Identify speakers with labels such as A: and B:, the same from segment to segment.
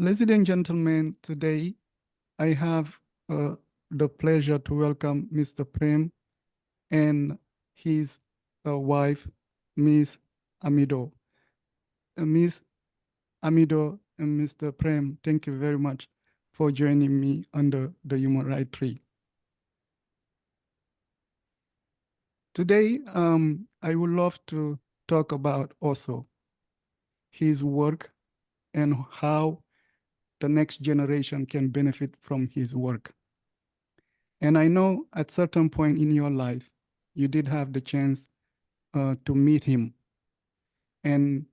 A: Ladies and gentlemen, today I have the pleasure to welcome Mr. Prem and his wife, Miss Amido. Miss Amido and Mr. Prem, thank you very much for joining me under the Human Rights Tree. Today, I would love to talk about Osho, his work, and how the next generation can benefit from his work. And I know at certain point in your life, you did have the chance to meet him and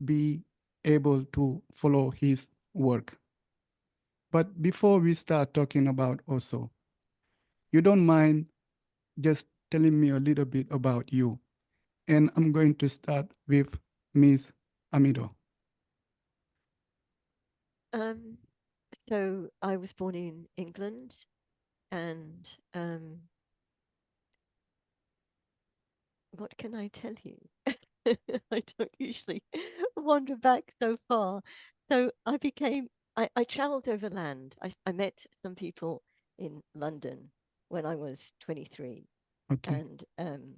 A: be able to follow his work. But before we start talking about Osho, you don't mind just telling me a little bit about you. And I'm going to start with Miss Amido.
B: So I was born in England, and what can I tell you? I don't usually wander back so far. So I traveled overland. I met some people in London when I was 23,
A: Okay,
B: and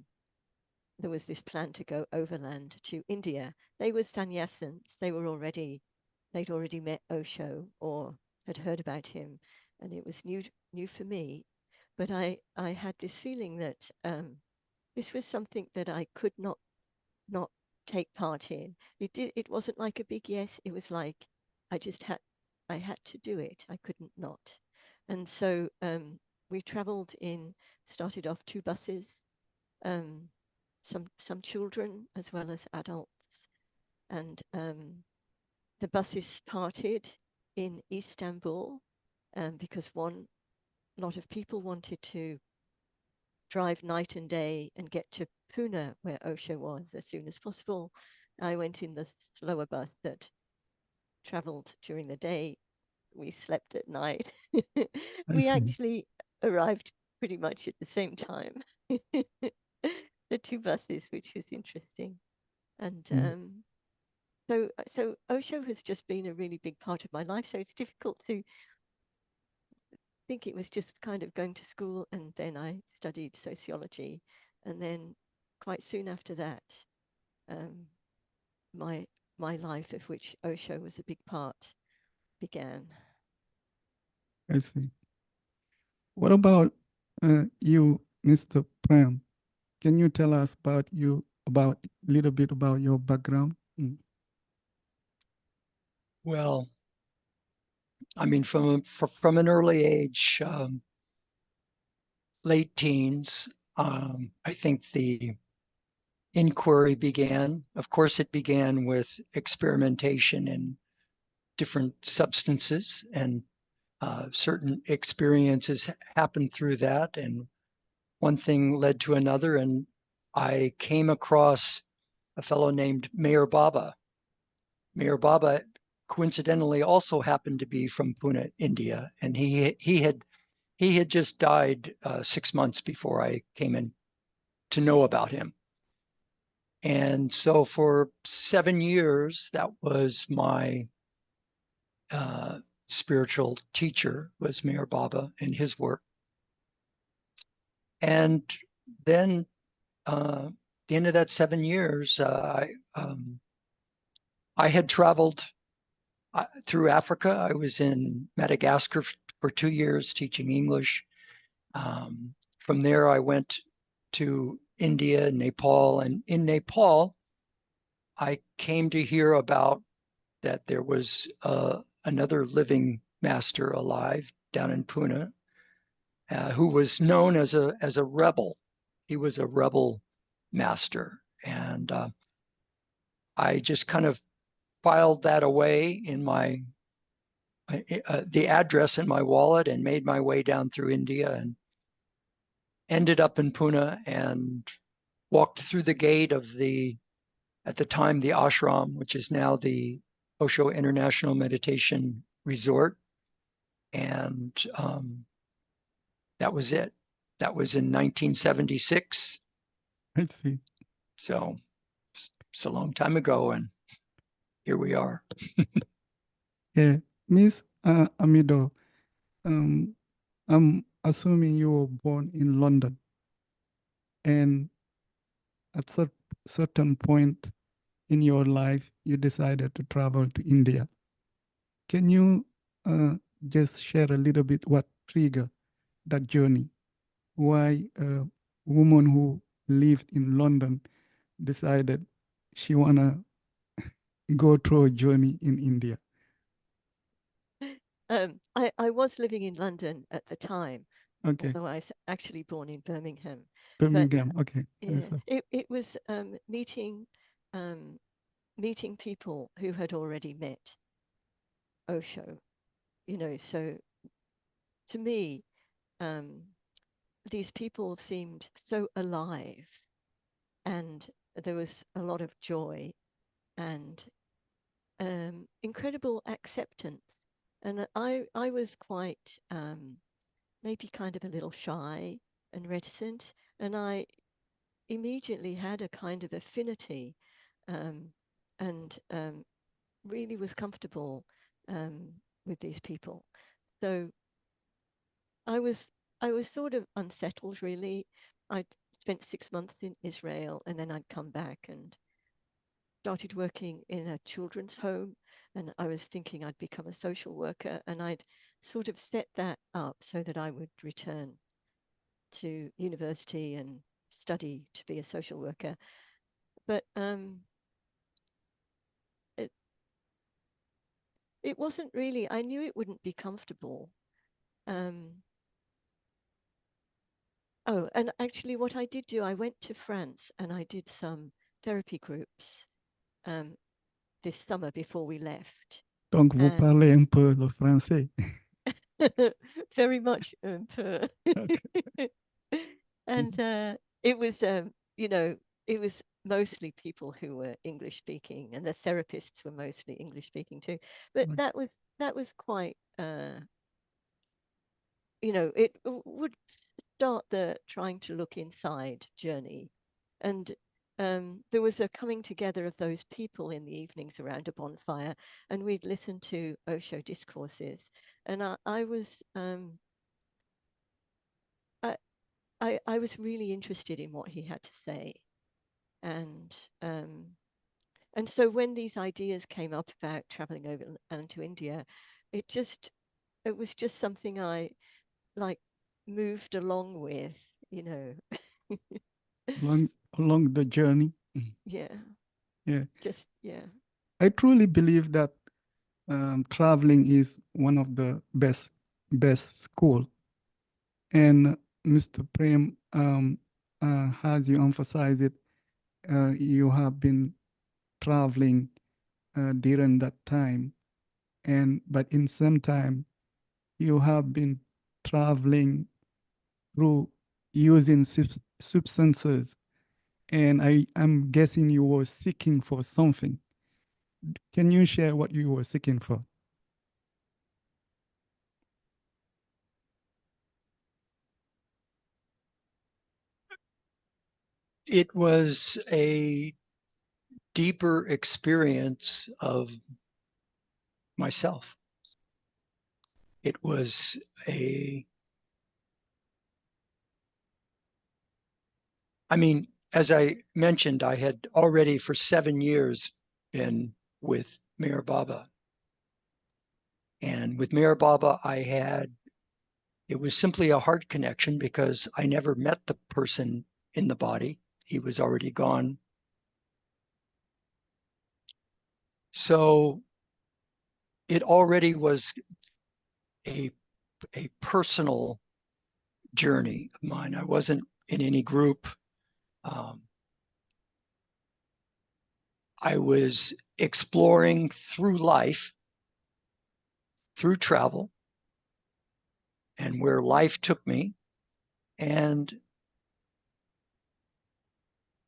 B: there was this plan to go overland to India. They were sannyasins. They'd already met Osho or had heard about him, and it was new for me. But I had this feeling that this was something that I could not take part in. It wasn't like a big yes. It was like I just I had to do it. I couldn't not. And so we travelled in started off two buses, um, some children as well as adults, and the buses parted in Istanbul because one lot of people wanted to drive night and day and get to Pune, where Osho was, as soon as possible. I went in the slower bus that traveled during the day. We slept at night.
A: I
B: We
A: see.
B: actually arrived pretty much at the same time. The two buses, which was interesting. And
A: Mm,
B: so Osho has just been a really big part of my life. So it's difficult to think it was just kind of going to school, and then I studied sociology, and then quite soon after that, um, my my life, of which Osho was a big part, began.
A: I see. What about you, Mr. Prem? Can you tell us about you, about a little bit about your background?
C: Well, I mean, from an early age, late teens, I think the inquiry began. Of course, it began with experimentation in different substances, and certain experiences happened through that, and one thing led to another, and I came across a fellow named Mayor Baba. Mayor Baba coincidentally also happened to be from Pune, India, and he had just died 6 months before I came in to know about him. And so for 7 years, that was my spiritual teacher, was Mayor Baba and his work. And then at the end of that 7 years, I had traveled through Africa. I was in Madagascar for 2 years teaching English. From there, I went to India, Nepal, and in Nepal, I came to hear about that there was another living master alive down in Pune, who was known as a rebel. He was a rebel master, and I just kind of filed that away in my the address in my wallet and made my way down through India and ended up in Pune and walked through the gate of at the time, the ashram, which is now the Osho International Meditation Resort. And that was it. That was in 1976.
A: I see.
C: So it's a long time ago, and here we are.
A: Yeah, Miss Amido, um, I'm assuming you were born in London, and at certain point in your life, you decided to travel to India. Can you just share a little bit what triggered that journey? Why a woman who lived in London decided she wanna go through a journey in India?
B: I was living in London at the time,
A: Okay,
B: although I was actually born in Birmingham. But
A: Birmingham. Okay,
B: yeah,
A: so
B: it was um, meeting people who had already met Osho. So to me, um, these people seemed so alive, and there was a lot of joy and incredible acceptance. And I was quite maybe kind of a little shy and reticent, and I immediately had a kind of affinity um, and really was comfortable um, with these people. So I was I was sort of unsettled really. I'd spent 6 months in Israel and then I'd come back and started working in a children's home, and I was thinking I'd become a social worker, and I'd sort of set that up so that I would return to university and study to be a social worker. But it it wasn't really. I knew it wouldn't be comfortable. Um, oh, and actually, what I did do, I went to France and I did some therapy groups um, this summer before we left,
A: donc vous
B: and
A: parlez un peu le français.
B: very much per.
A: Okay.
B: And it was it was mostly people who were English speaking, and the therapists were mostly English speaking too. But
A: Okay.
B: that was quite it would start the trying to look inside journey. And there was a coming together of those people in the evenings around a bonfire, and we'd listen to Osho discourses. And I was I, I was really interested in what he had to say. And um, and so when these ideas came up about traveling over and to India, it was just something I like moved along with, you know.
A: Along the journey.
B: Yeah,
A: Yeah,
B: just yeah.
A: I truly believe that traveling is one of the best school. And Mr. Prem, as you emphasize it, you have been traveling during that time, and but in some time you have been traveling through using substances, and I'm guessing you were seeking for something. Can you share what you were seeking for?
C: It was a deeper experience of myself. It was as I mentioned, I had already for 7 years been with Meher Baba. And with Meher Baba, it was simply a heart connection because I never met the person in the body. He was already gone. So it already was a personal journey of mine. I wasn't in any group. I was exploring through life, through travel, and where life took me. And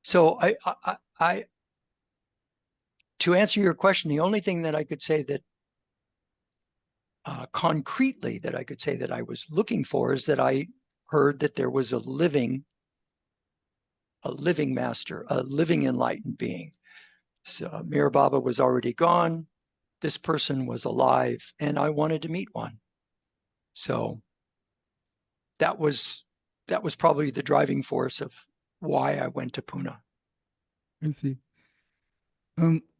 C: so to answer your question, the only thing that I could say that concretely that I could say that I was looking for is that I heard that there was a living master, a living enlightened being. So Meher Baba was already gone. this person was alive and I wanted to meet one. So that was probably the driving force of why I went to Pune.
A: I see.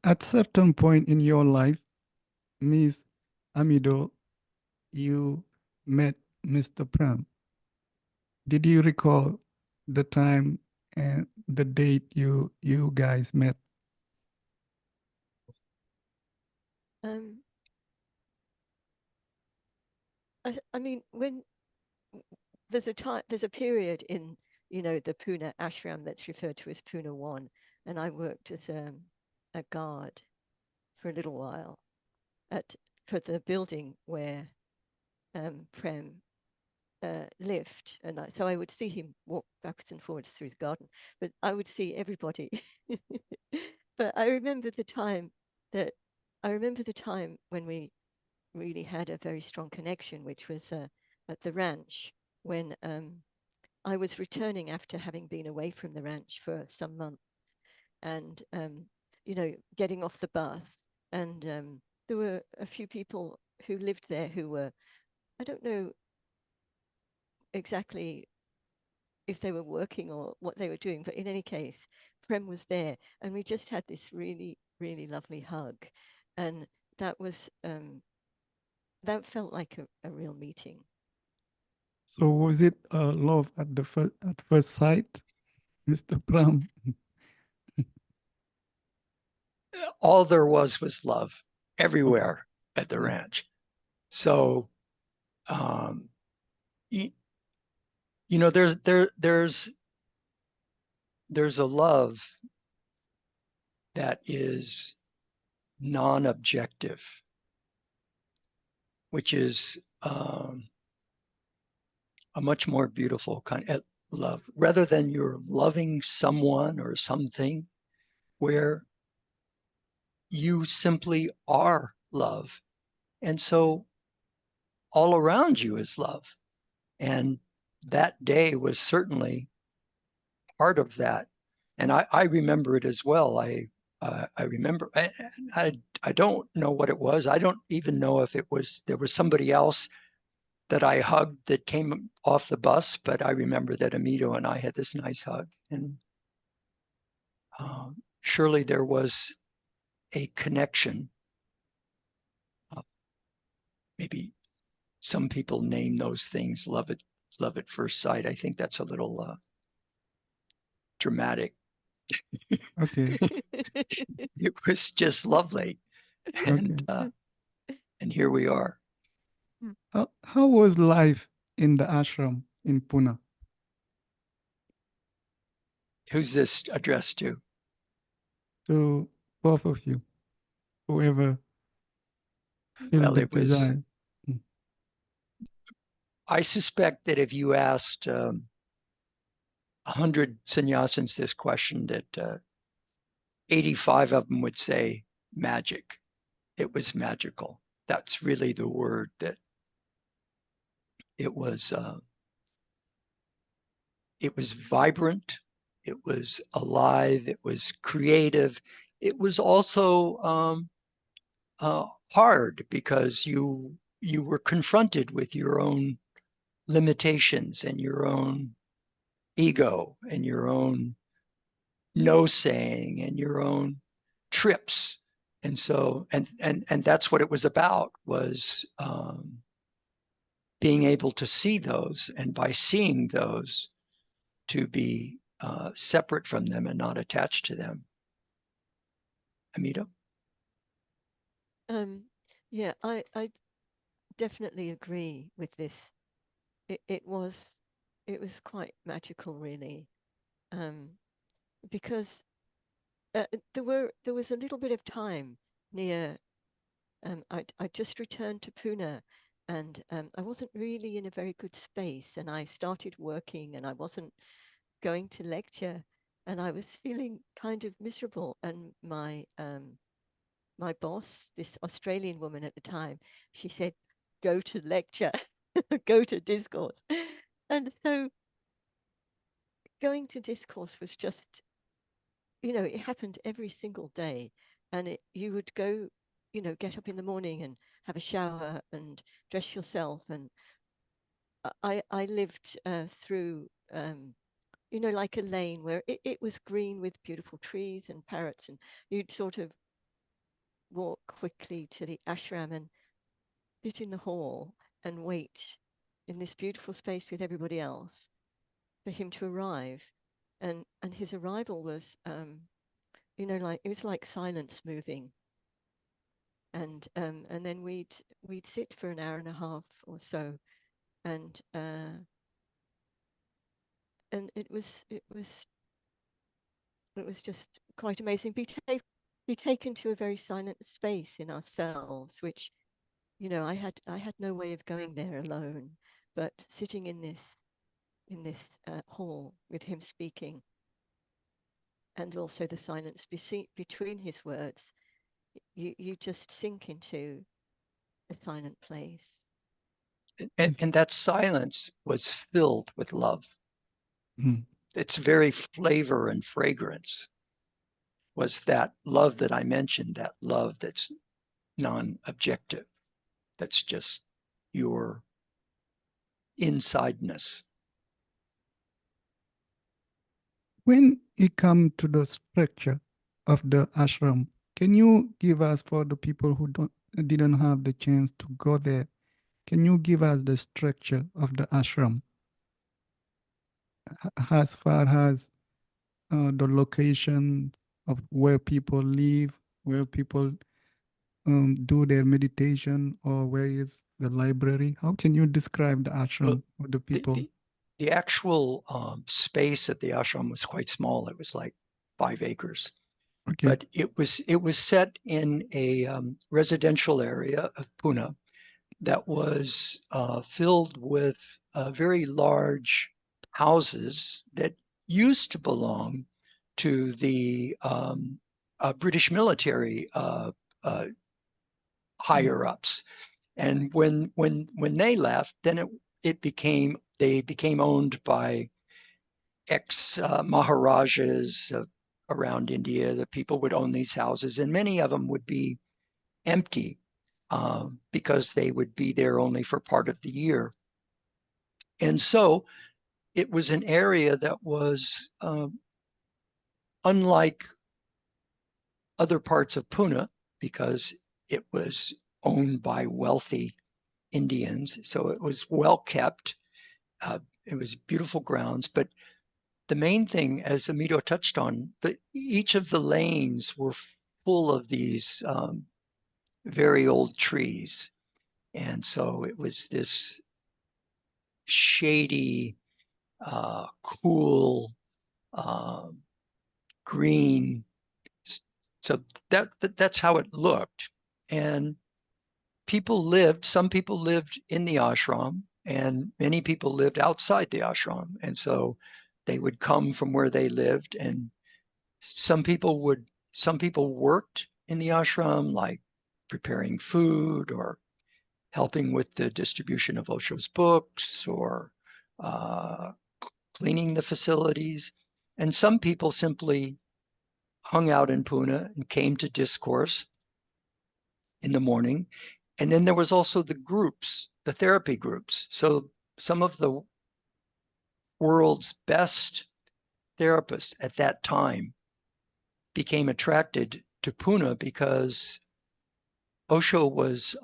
A: At certain point in your life, Miss Amido, you met Mr. Prem. Did you recall the time and the date you guys met?
B: Um, I mean, when there's a period in, the Pune ashram that's referred to as Pune 1, and I worked as a guard for a little while for the building where Prem lived, and so I would see him walk backwards and forwards through the garden, but I would see everybody. But I remember the time when we really had a very strong connection, which was at the ranch when I was returning after having been away from the ranch for some months, and getting off the bus, and there were a few people who lived there who were, I don't know exactly if they were working or what they were doing, but in any case, Prem was there, and we just had this really, really lovely hug, and that was that felt like a real meeting.
A: So was it love at the at first sight, Mr. Prem?
C: All there was love everywhere at the
A: Yeah.
C: ranch. So, you, there's a love that is non-objective, which is a much more beautiful kind of love, rather than you're loving someone or something, where you simply are love. And so all around you is love. And that day was certainly part of that. And I remember it as well. I remember, I don't know what it was. I don't even know if there was somebody else that I hugged that came off the bus, but I remember that Amido and I had this nice hug. And surely there was a connection. Maybe some people name those things love at first sight. I think that's a little dramatic.
A: Okay.
C: It was just lovely, and
A: Okay.
C: and here we are.
A: How was life in the ashram in Pune?
C: Who's this addressed to?
A: To both of you, whoever feel
C: Well,
A: the
C: it was.
A: desire. Mm.
C: I suspect that if you asked 100 sannyasins this question, that 85 of them would say magic. It was magical. That's really the word. That it was. It was vibrant. It was alive. It was creative. It was also hard, because you were confronted with your own limitations and your own ego and your own no saying and your own trips. And so and that's what it was about, was being able to see those, and by seeing those, to be separate from them and not attached to them. Amita?
B: Yeah, I definitely agree with this. It was quite magical, really, um, because there was a little bit of time near. I just returned to Pune, and I wasn't really in a very good space, and I started working, and I wasn't going to lecture, and I was feeling kind of miserable. And my boss, this Australian woman at the time, she said, "Go to lecture, go to discourse," and so going to discourse was just, it happened every single day, and you would go you know, get up in the morning and have a shower and dress yourself. And I lived through, you know, like a lane where it was green with beautiful trees and parrots, and you'd sort of walk quickly to the ashram and sit in the hall and wait in this beautiful space with everybody else for him to arrive. And his arrival was, you know, like it was like silence moving. And then we'd sit for an hour and a half or so, and and it was just quite amazing. Be taken to a very silent space in ourselves, which, you know, I had no way of going there alone, but sitting in this hall with him speaking, and also the silence between his words, you just sink into a silent place.
C: And that silence was filled with love.
A: Mm.
C: Its very flavor and fragrance was that love that I mentioned, that love that's non-objective, that's just your insideness.
A: When it comes to the structure of the ashram, can you give us, for the people who didn't have the chance to go there, can you give us the structure of the ashram as far as the location of where people live, where people do their meditation, or where is the library? How can you describe the ashram for the
C: The,
A: people?
C: the, the actual space at the ashram was quite small. It was like 5 acres.
A: Okay.
C: But it was set in a residential area of Pune that was filled with very large houses that used to belong to the British military higher ups. And when they left, then they became owned by ex Maharajas around India. The people would own these houses, and many of them would be empty because they would be there only for part of the year. And so it was an area that was unlike other parts of Pune because it was owned by wealthy Indians. So it was well kept. It was beautiful grounds. But the main thing, as Amido touched on, each of the lanes were full of these very old trees. And so it was this shady, cool, green. So that's how it looked. And some people lived in the ashram, and many people lived outside the ashram. And so they would come from where they lived, and some people worked in the ashram, like preparing food or helping with the distribution of Osho's books or cleaning the facilities. And some people simply hung out in Pune and came to discourse in the morning. And then there was also the groups, the therapy groups. So some of the world's best therapists at that time became attracted to Pune because Osho was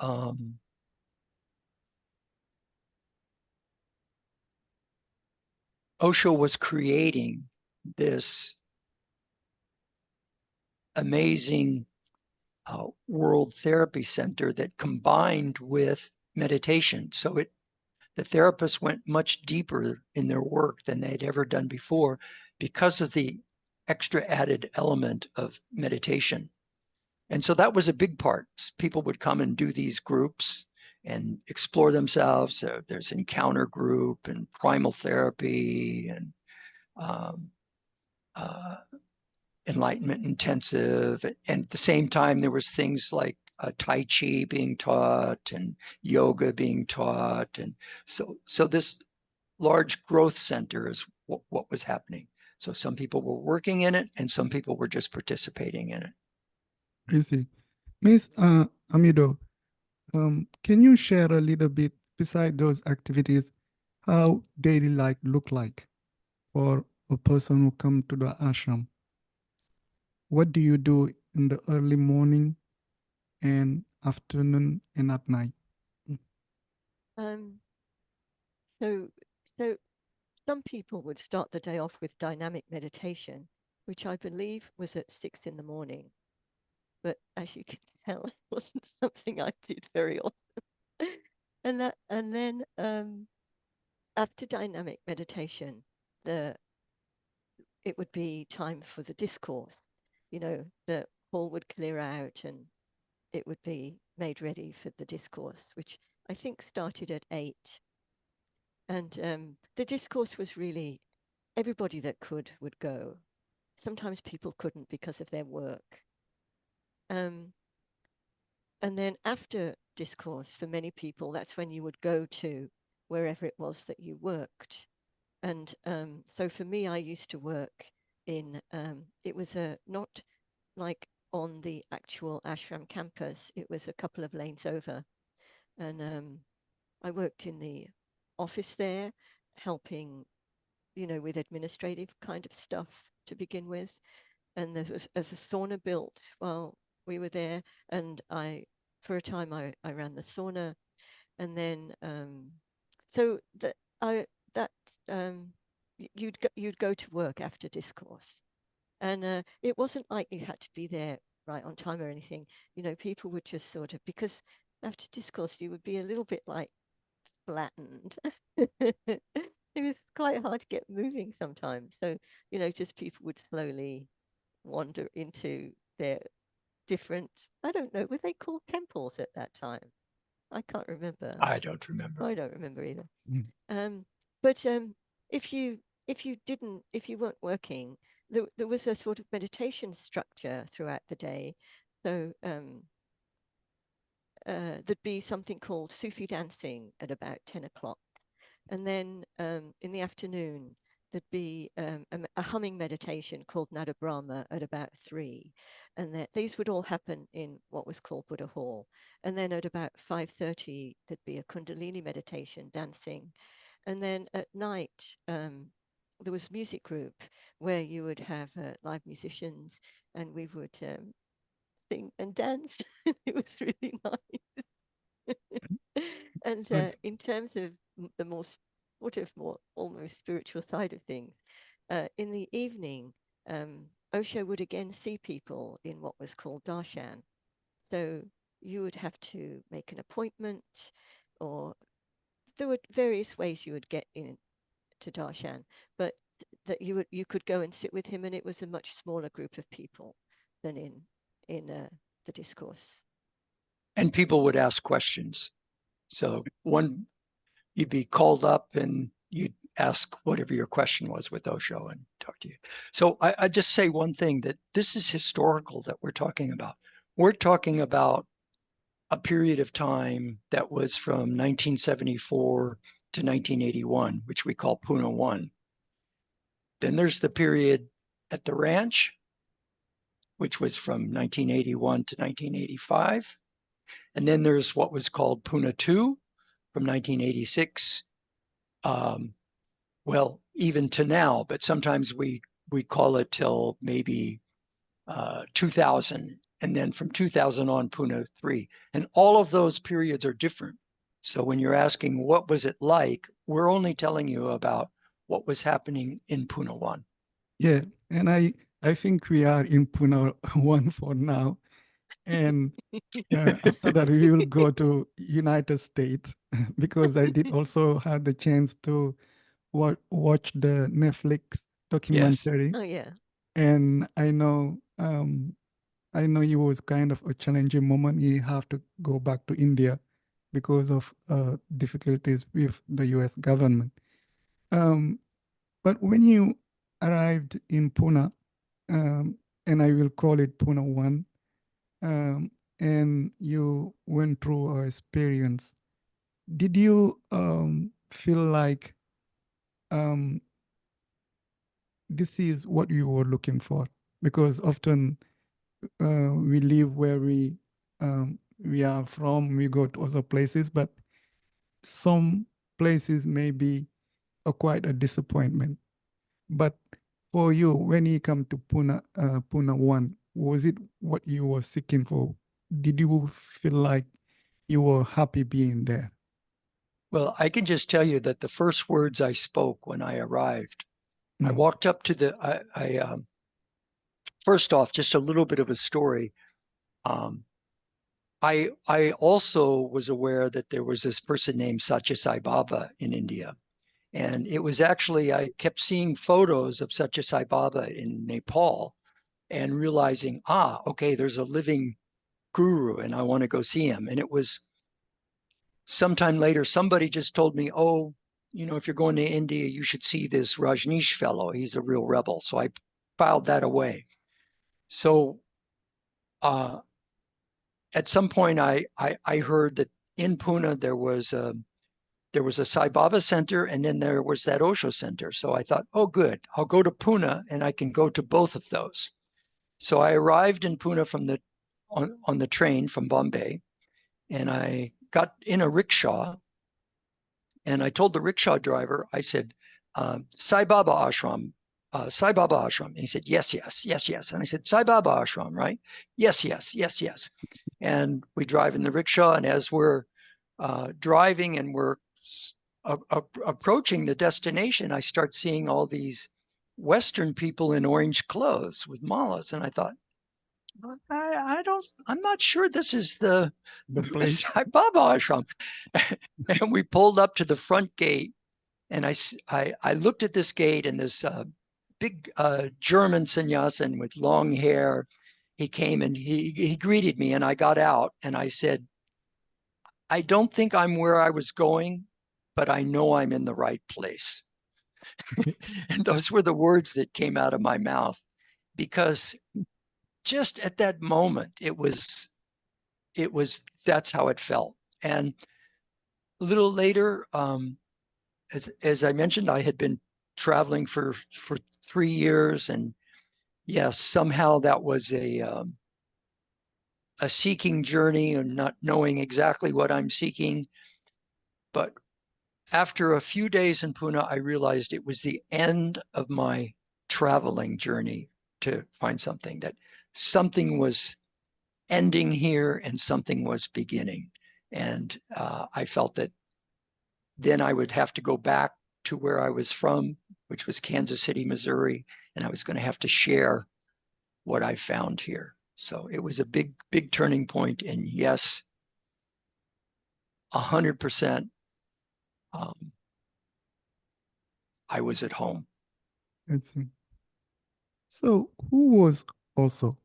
C: creating this amazing World Therapy Center that combined with meditation. So the therapists went much deeper in their work than they'd ever done before because of the extra added element of meditation. And so that was a big part. People would come and do these groups and explore themselves. There's encounter group and primal therapy and enlightenment intensive. And at the same time, there was things like Tai Chi being taught and yoga being taught. And so this large growth center is what was happening. So some people were working in it and some people were just participating in it.
A: I see. Miss Amido, can you share a little bit beside those activities, how daily life look like for a person who come to the ashram? What do you do in the early morning and afternoon and at night?
B: Um, so, so some people would start the day off with dynamic meditation, which I believe was at 6 in the morning. But as you can tell, it wasn't something I did very often. And then after dynamic meditation, the it would be time for the discourse. The hall would clear out and it would be made ready for the discourse, which I think started at 8. And the discourse was really everybody that could would go. Sometimes people couldn't because of their work. Um, and then after discourse, for many people, that's when you would go to wherever it was that you worked. And so for me, I used to work in, it was not like on the actual ashram campus, it was a couple of lanes over. And I worked in the office there, helping, with administrative kind of stuff to begin with. And there was as a sauna built while we were there. And for a time, I ran the sauna. And then, so that I, that, you'd go to work after discourse. And it wasn't like you had to be there right on time or anything. People would just sort of, because after discourse, you would be a little bit like flattened. It was quite hard to get moving sometimes. So, just people would slowly wander into their different, I don't know, were they called temples at that time? I can't remember.
C: I don't remember.
B: I don't remember either.
A: Mm.
B: But if you if you weren't working, there was a sort of meditation structure throughout the day. So there'd be something called Sufi dancing at about 10 o'clock. And then in the afternoon, there'd be a humming meditation called Nada Brahma at about 3. And these would all happen in what was called Buddha Hall. And then at about 5:30, there'd be a Kundalini meditation, dancing. And then at night, there was music group where you would have live musicians and we would sing and dance. It was really nice. And
A: Nice.
B: in terms of the more sort of more almost spiritual side of things, in the evening, Osho would again see people in what was called darshan. So you would have to make an appointment, or there were various ways you would get in to darshan, but that you could go and sit with him, and it was a much smaller group of people than in the discourse.
C: And people would ask questions. So you'd be called up and you'd ask whatever your question was with Osho and talk to you. So I just say one thing, that this is historical that we're talking about. We're talking about a period of time that was from 1974 to 1981, which we call Pune 1. Then there's the period at the ranch, which was from 1981 to 1985. And then there's what was called Pune 2 from 1986, well, even to now, but sometimes we call it till maybe 2000, and then from 2000 on, Pune 3. And all of those periods are different. So when you're asking what was it like, we're only telling you about what was happening in Pune 1.
A: Yeah, and I think we are in Pune 1 for now. And after that, we will go to United States because I did also have the chance to watch the Netflix
C: Yes.
A: documentary,
B: Oh yeah.
A: and I know it was kind of a challenging moment. You have to go back to India because of difficulties with the U.S. government. Um, but when you arrived in Pune, and I will call it Pune 1, and you went through our experience, did you feel like um, this is what you were looking for? Because often we live where we we are from, we go to other places, but some places may be quite a disappointment. But for you, when you come to Pune 1, was it what you were seeking for? Did you feel like you were happy being there?
C: Well, I can just tell you that the first words I spoke when I arrived, I walked up to first off, just a little bit of a story. I also was aware that there was this person named Satya Sai Baba in India. And it was actually, I kept seeing photos of Satya Sai Baba in Nepal and realizing, okay, there's a living guru and I want to go see him. And it was sometime later, somebody just told me, oh, if you're going to India, you should see this Rajneesh fellow. He's a real rebel. So I filed that away. So at some point, I heard that in Pune there was a Sai Baba center, and then there was that Osho center. So I thought, oh, good, I'll go to Pune, and I can go to both of those. So I arrived in Pune on the train from Bombay, and I got in a rickshaw, and I told the rickshaw driver, I said, Sai Baba Ashram, Sai Baba Ashram. And he said, yes, yes, yes, yes. And I said, Sai Baba Ashram, right? Yes, yes, yes, yes. And we drive in the rickshaw, and as we're driving and we're approaching the destination, I start seeing all these Western people in orange clothes with malas. And I thought, I'm not sure this is the
A: place.
C: Sai Baba Ashram. And we pulled up to the front gate, and I looked at this gate, and this big German sannyasin with long hair, he came and he greeted me, and I got out and I said, I don't think I'm where I was going, but I know I'm in the right place. And those were the words that came out of my mouth, because just at that moment, that's how it felt. And a little later, as I mentioned, I had been traveling for 3 years, and yes, somehow that was a seeking journey and not knowing exactly what I'm seeking. But after a few days in Pune, I realized it was the end of my traveling journey to find something, that something was ending here and something was beginning. And I felt that then I would have to go back to where I was from, which was Kansas City, Missouri, and I was going to have to share what I found here. So it was a big, big turning point. And yes, 100%, I was at home.
A: Let's see. So who was Osho?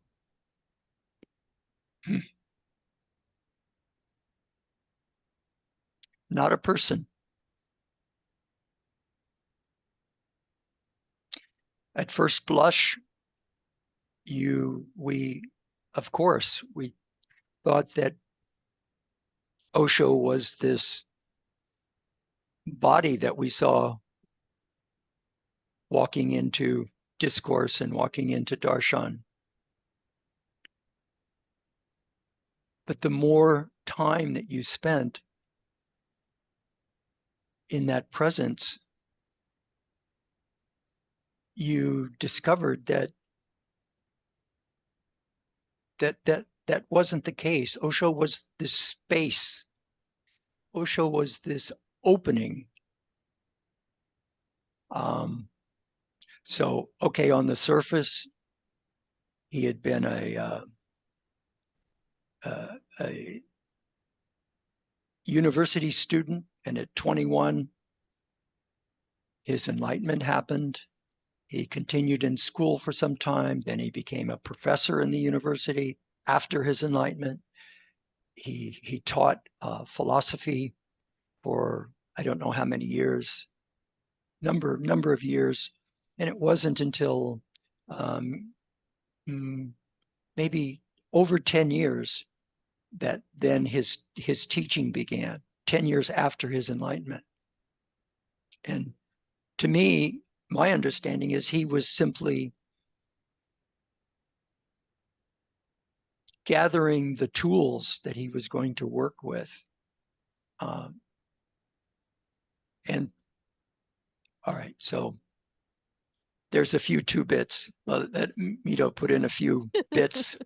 C: Not a person. At first blush, of course, we thought that Osho was this body that we saw walking into discourse and walking into darshan. But the more time that you spent in that presence, you discovered that wasn't the case. Osho was this space. Osho was this opening. So, okay, on the surface, he had been a university student, and at 21, his enlightenment happened. He continued in school for some time. Then he became a professor in the university after his enlightenment. He taught philosophy for I don't know how many years, number of years, and it wasn't until maybe over 10 years that then his teaching began, 10 years after his enlightenment. And to me, my understanding is he was simply gathering the tools that he was going to work with. And all right, so there's a few 2 bits that Amido put in a few bits.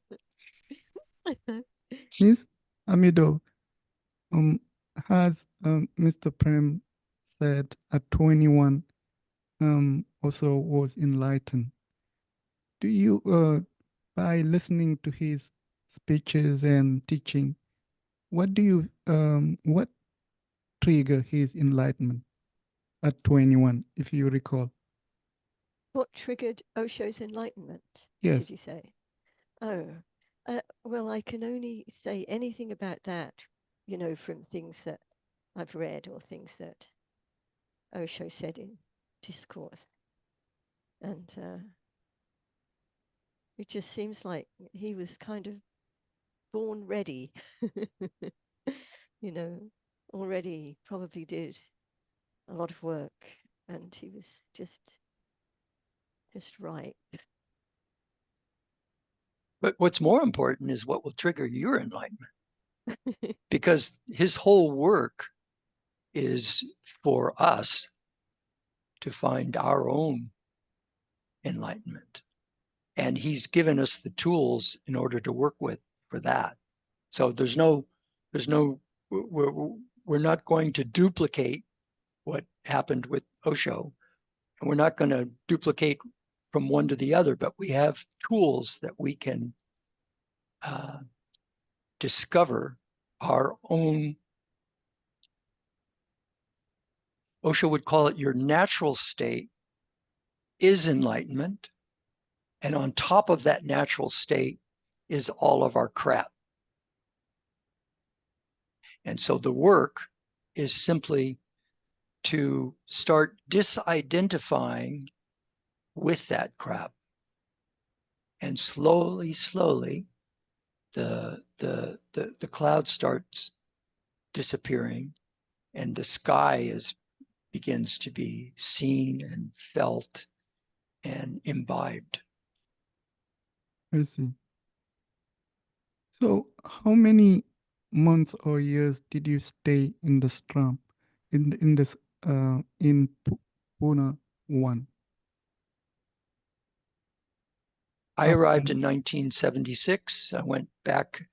A: Miss Amido, has Mr. Prem said at 21, also was enlightened. Do you, by listening to his speeches and teaching, what trigger his enlightenment at 21, if you recall?
B: What triggered Osho's enlightenment?
A: Yes.
B: Did you say? Oh, well, I can only say anything about that, from things that I've read or things that Osho said in discourse. And it just seems like he was kind of born ready, already probably did a lot of work, and he was just right.
C: But what's more important is what will trigger your enlightenment. Because his whole work is for us to find our own enlightenment. And he's given us the tools in order to work with for that. So we're not going to duplicate what happened with Osho, and we're not going to duplicate from one to the other, but we have tools that we can discover our own. Osho would call it your natural state is enlightenment. And on top of that natural state is all of our crap. And so the work is simply to start disidentifying with that crap. And slowly, slowly, the cloud starts disappearing, and the sky begins to be seen and felt and imbibed.
A: I see. So how many months or years did you stay in the slum, in Pune 1?
C: I arrived in 1976. I went back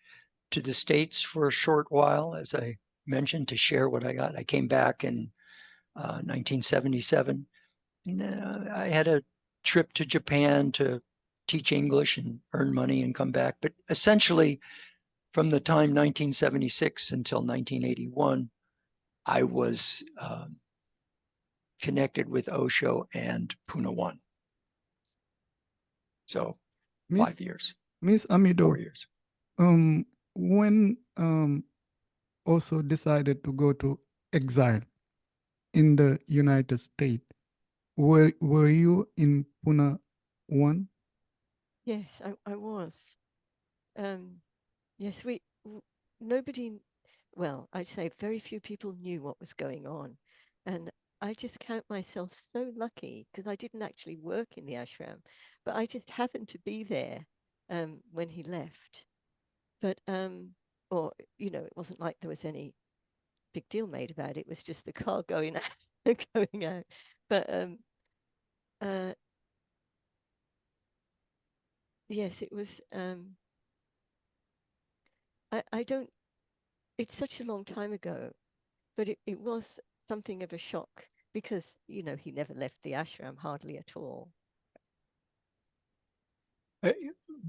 C: to the States for a short while, as I mentioned, to share what I got. I came back in 1977. And, I had a trip to Japan to teach English and earn money and come back. But essentially, from the time 1976 until 1981, I was connected with Osho and Pune 1. So 5 years.
A: Miss Amido,
C: 4 years.
A: when also decided to go to exile in the United States, were you in Pune 1?
B: Yes, I was. Yes, nobody, well, I'd say very few people knew what was going on. And I just count myself so lucky because I didn't actually work in the ashram, but I just happened to be there when he left. But, or, it wasn't like there was any big deal made about it. It was just the car going out, going out. But, yes, it was, I don't, it's such a long time ago, but it was something of a shock because, he never left the ashram hardly at all.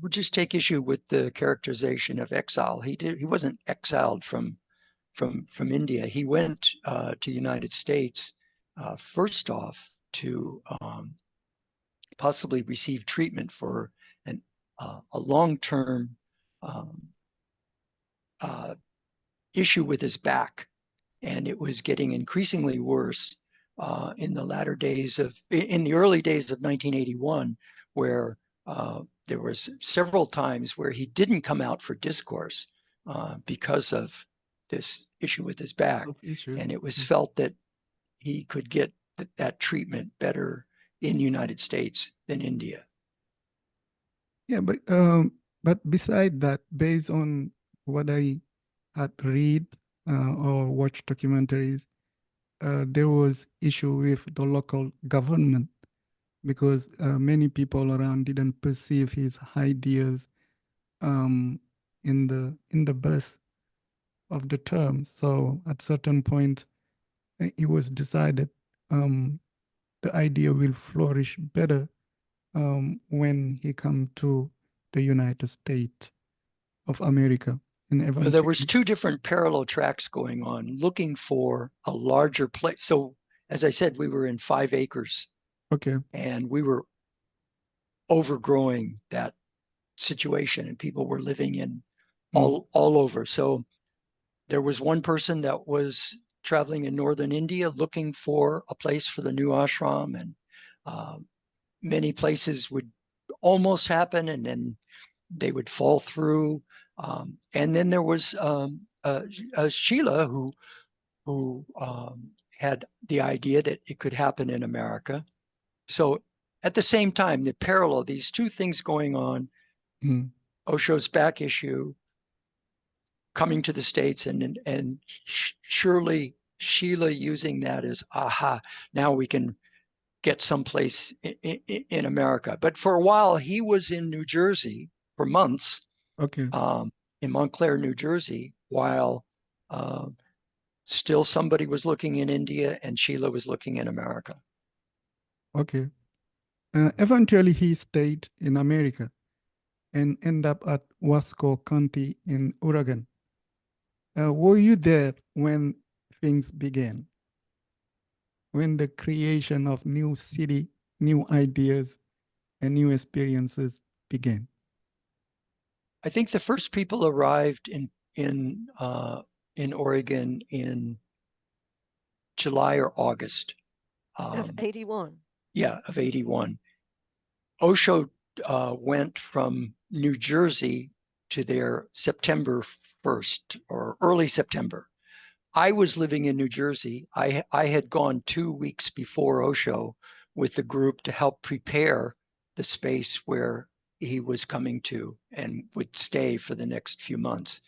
C: We'll just take issue with the characterization of exile. He wasn't exiled from India. He went to the United States first off to possibly receive treatment for a long-term issue with his back, and it was getting increasingly worse in the early days of 1981, where there was several times where he didn't come out for discourse because of this issue with his back, and it was felt that he could get that treatment better in the United States than India.
A: Yeah, but But beside that, based on what I had read or watched documentaries, there was issue with the local government because many people around didn't perceive his ideas in the best of the term. So at certain point, it was decided um, the idea will flourish better when he come to the United States of America, and
C: Well, there was
A: eventually,
C: two different parallel tracks going on, looking for a larger place. So, as I said, we were in 5 acres,
A: okay,
C: and we were overgrowing that situation, and people were living in
A: mm,
C: all over. So there was one person that was traveling in northern India looking for a place for the new ashram, and many places would almost happen, and then they would fall through. And then there was Sheila who had the idea that it could happen in America. So at the same time, the parallel, these two things going on,
A: mm,
C: Osho's back issue coming to the States, and surely Sheila using that as, aha, now we can get someplace in America. But for a while, he was in New Jersey for months,
A: okay,
C: in Montclair, New Jersey, while still somebody was looking in India and Sheila was looking in America.
A: okay. Eventually, he stayed in America and end up at Wasco County in Oregon. Were you there when things began? When the creation of new city, new ideas, and new experiences began?
C: I think the first people arrived in Oregon in July or August.
B: Of 81.
C: Yeah, of 81. Osho went from New Jersey to there September 1st or early September. I was living in New Jersey. I had gone 2 weeks before Osho with the group to help prepare the space where he was coming to and would stay for the next few months.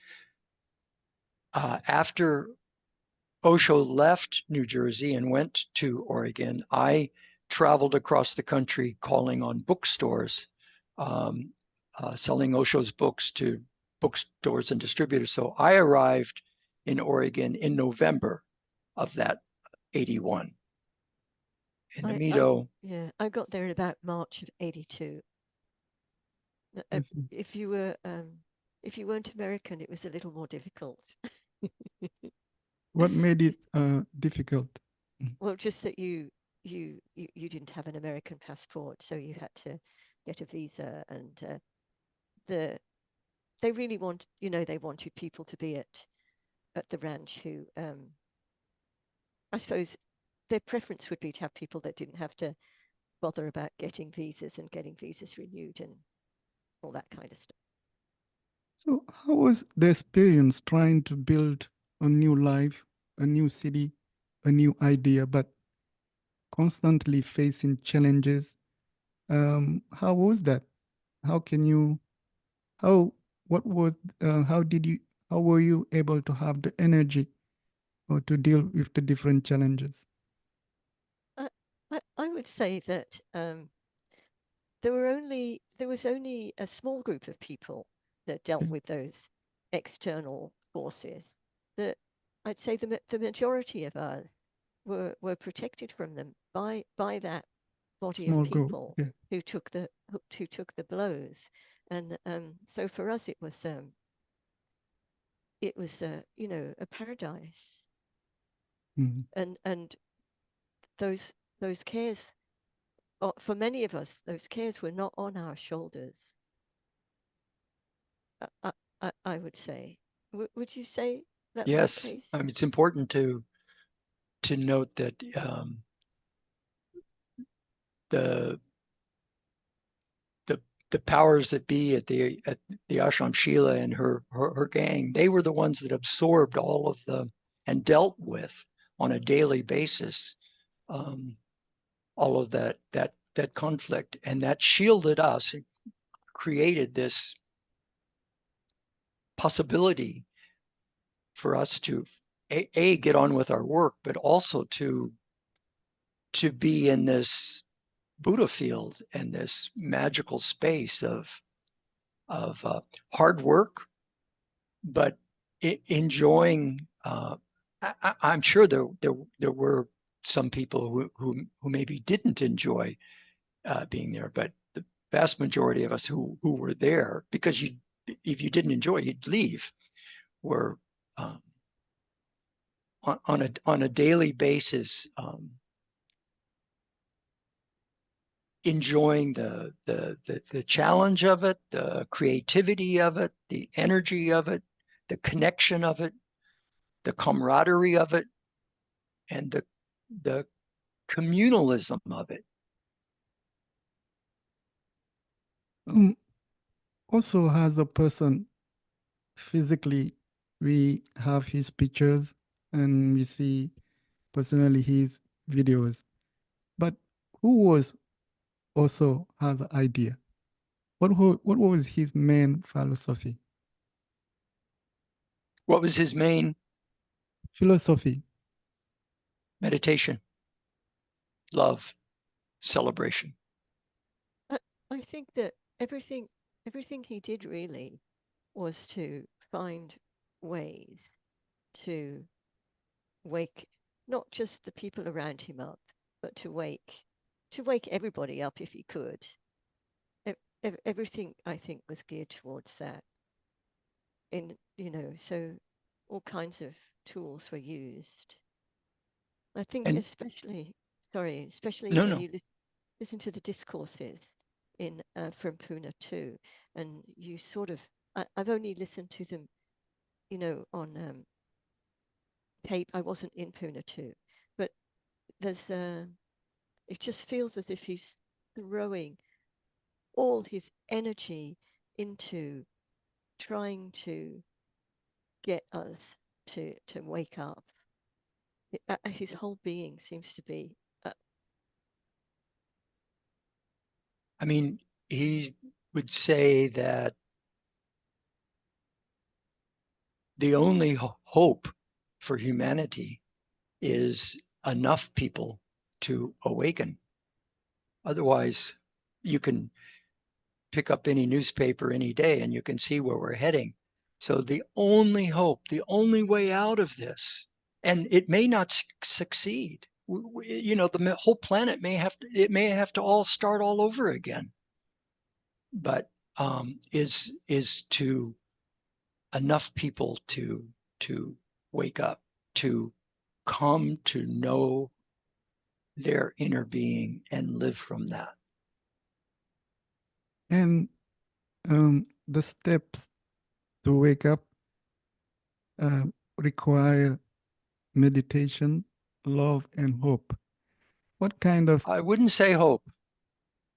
C: After Osho left New Jersey and went to Oregon, I traveled across the country calling on bookstores, selling Osho's books to bookstores and distributors. So I arrived in Oregon in November of that 81. And Amido,
B: I got there in about March of 82.
A: I see.
B: If you weren't American, it was a little more difficult.
A: What made it difficult? Mm,
B: Well, just that you didn't have an American passport, so you had to get a visa, and they really they wanted people to be at the ranch who, I suppose, their preference would be to have people that didn't have to bother about getting visas and getting visas renewed and all that kind of stuff.
A: So, how was the experience trying to build a new life, a new city, a new idea, but constantly facing challenges? How was that? How can you, how, what was, how did you, how were you able to have the energy or to deal with the different challenges?
B: I I would say that there was only a small group of people that dealt
A: Okay.
B: with those external forces. That I'd say the majority of us were protected from them by that body of
A: Small group.
B: people
A: Yeah.
B: who took the blows, and so for us it was a paradise,
A: Mhm.
B: and those cares, for many of us, those cares were not on our shoulders. I would say. Would you say that was the
C: yes,
B: case?
C: it's important to note that the the the powers that be at the ashram, Sheila and her gang, they were the ones that absorbed all of the and dealt with on a daily basis um, all of that conflict, and that shielded us and created this possibility for us to a get on with our work, but also to be in this Buddha field and this magical space of hard work, but enjoying. I'm sure there were some people who maybe didn't enjoy being there, but the vast majority of us who were there, because if you didn't enjoy, you'd leave, were on a daily basis enjoying the challenge of it, the creativity of it, the energy of it, the connection of it, the camaraderie of it, and the communalism of it.
A: Also, as a person, physically, we have his pictures and we see personally his videos. But who was also has an idea? What was his main philosophy?
C: What was his main
A: Philosophy.
C: meditation? Love, celebration.
B: I think that everything he did really was to find ways to wake not just the people around him up, but to wake everybody up if he could. Everything I think was geared towards that. So all kinds of tools were used. I think
C: And
B: especially
C: no,
B: when
C: no,
B: you listen to the discourses in from Pune too, and you sort of I've only listened to them, on tape. I wasn't in Pune too, but there's it just feels as if he's throwing all his energy into trying to get us to wake up. His whole being seems to be
C: I mean, he would say that the only hope for humanity is enough people to awaken. Otherwise, you can pick up any newspaper any day and you can see where we're heading. So the only hope, the only way out of this, and it may not succeed. The whole planet may have to all start all over again. But is to enough people to wake up, to come to know their inner being and live from that.
A: And the steps to wake up require meditation, love, and hope. What kind of
C: I wouldn't say hope.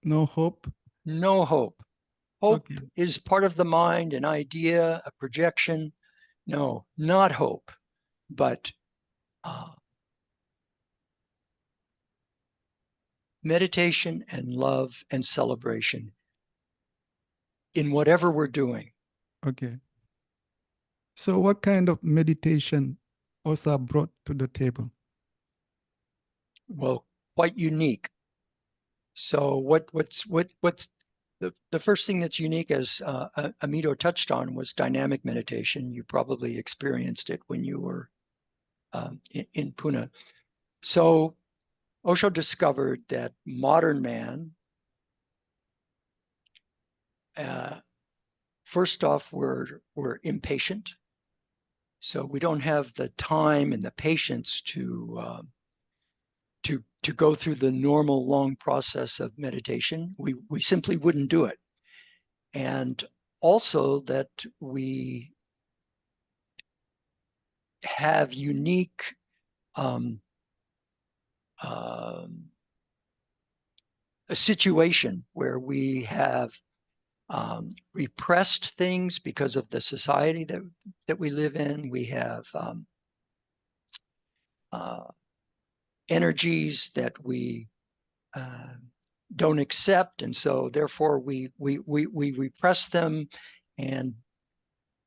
A: no hope?
C: No hope. Hope
A: Okay.
C: is part of the mind, an idea, a projection. No, not hope, but meditation and love and celebration in whatever we're doing.
A: Okay. So what kind of meditation also brought to the table?
C: Well, quite unique. So what's the first thing that's unique, as Amido touched on, was dynamic meditation. You probably experienced it when you were in Pune. So Osho discovered that modern man, first off, we're impatient. So we don't have the time and the patience to go through the normal long process of meditation. We simply wouldn't do it. And also that we have unique a situation where we have repressed things because of the society that we live in. We have energies that we don't accept, and so therefore we repress them, and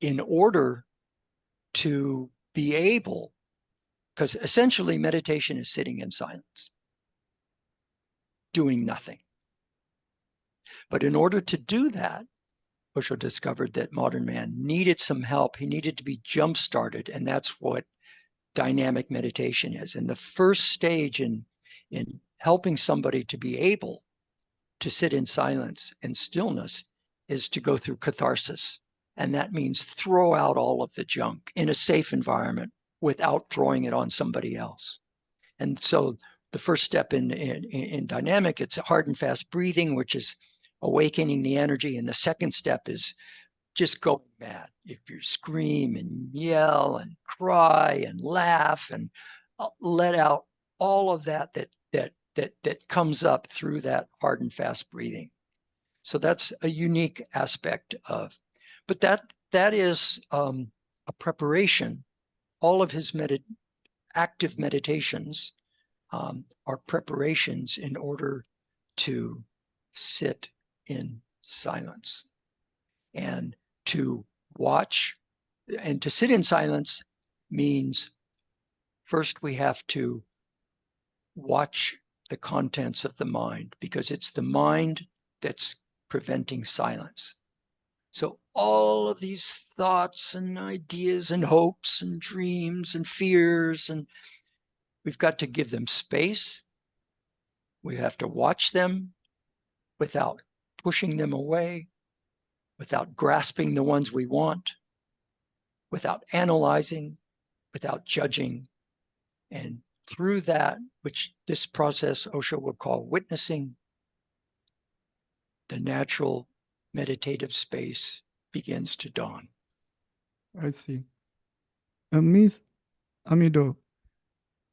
C: in order to be able, because essentially meditation is sitting in silence, doing nothing. But in order to do that, Osho discovered that modern man needed some help. He needed to be jump-started, and that's what dynamic meditation is. And the first stage in helping somebody to be able to sit in silence and stillness is to go through catharsis. And that means throw out all of the junk in a safe environment without throwing it on somebody else. And so the first step in dynamic, it's hard and fast breathing, which is awakening the energy. And the second step is just going mad. If you scream and yell and cry and laugh and let out all of that comes up through that hard and fast breathing. So that's a unique aspect of, but that is a preparation. All of his active meditations are preparations in order to sit in silence and to watch. And to sit in silence means first we have to watch the contents of the mind, because it's the mind that's preventing silence. So all of these thoughts and ideas and hopes and dreams and fears, and we've got to give them space. We have to watch them without pushing them away, without grasping the ones we want, without analyzing, without judging. And through that, which this process Osho would call witnessing, the natural meditative space begins to dawn.
A: I see. Miss Amido,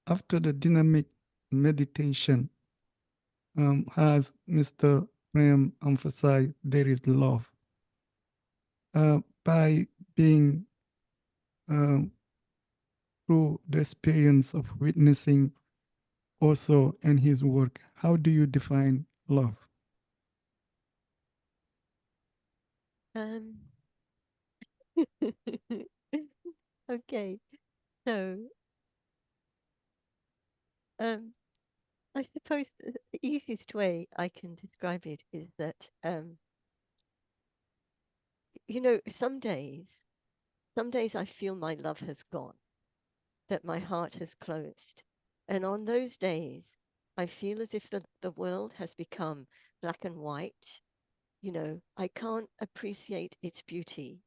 A: after the dynamic meditation, as Mr. Prem emphasized, there is love. By being through the experience of witnessing Osho and his work, how do you define love?
B: Okay, so I suppose the easiest way I can describe it is that some days I feel my love has gone, that my heart has closed, and on those days I feel as if the world has become black and white. I can't appreciate its beauty,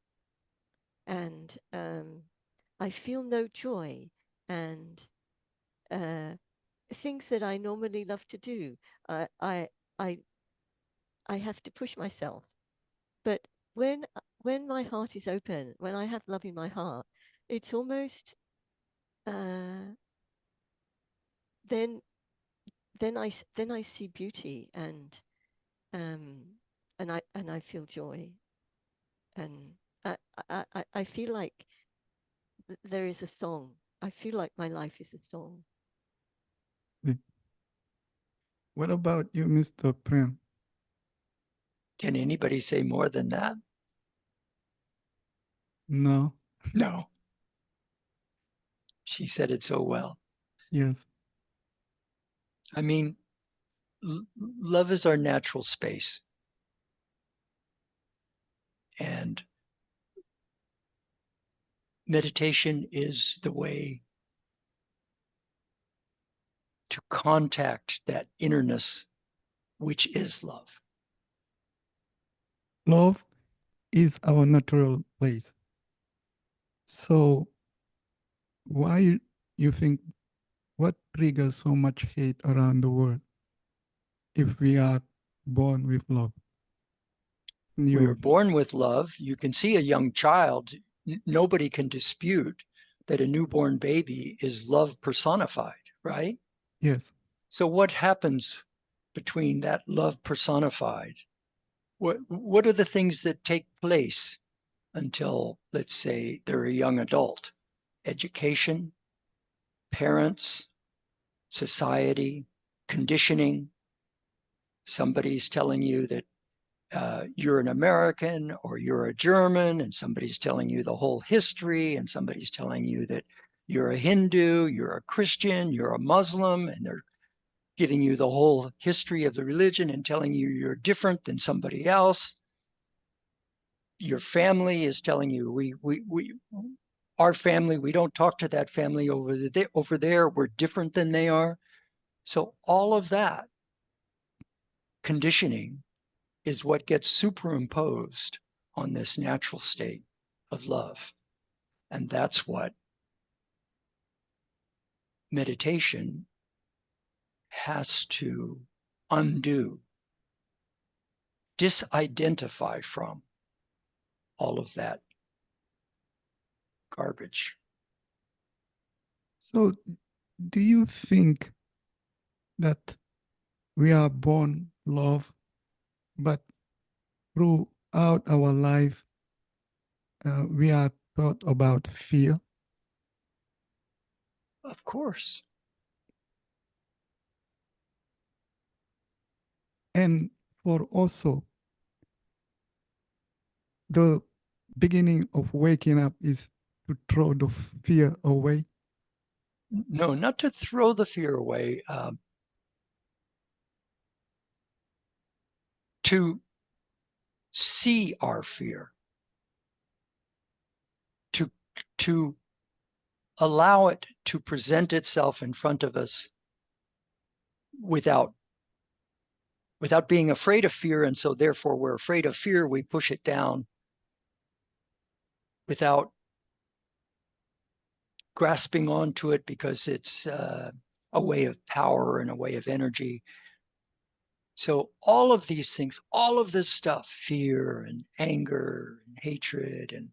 B: and I feel no joy, and things that I normally love to do, I I I, I have to push myself. But when my heart is open, when I have love in my heart, it's almost then then I see beauty, um and I feel joy, and I feel like there is a song. I feel like my life is a song.
A: What about you, Mr. Prem?
C: Can anybody say more than that?
A: No.
C: No. She said it so well.
A: Yes.
C: I mean, love is our natural space. And meditation is the way to contact that innerness, which is love.
A: Love is our natural place. So why you think, what triggers so much hate around the world if we are born with love?
C: We are born with love. You can see a young child. Nobody can dispute that a newborn baby is love personified, right?
A: Yes.
C: So what happens between that love personified? What are the things that take place until, let's say, they're a young adult? Education, parents, society, conditioning. Somebody's telling you that you're an American or you're a German, and somebody's telling you the whole history, and somebody's telling you that you're a Hindu, you're a Christian, you're a Muslim, and they're giving you the whole history of the religion and telling you you're different than somebody else. Your family is telling you, our family, we don't talk to that family over there. We're different than they are. So all of that conditioning is what gets superimposed on this natural state of love. And that's what meditation has to undo, disidentify from all of that garbage.
A: So, do you think that we are born love, but throughout our life, we are taught about fear?
C: Of course.
A: And for also, the beginning of waking up is to throw the fear away.
C: No, not to throw the fear away, to see our fear, to allow it to present itself in front of us without being afraid of fear. And so therefore we're afraid of fear, we push it down without grasping onto it because it's a way of power and a way of energy. So all of these things, all of this stuff, fear and anger and hatred and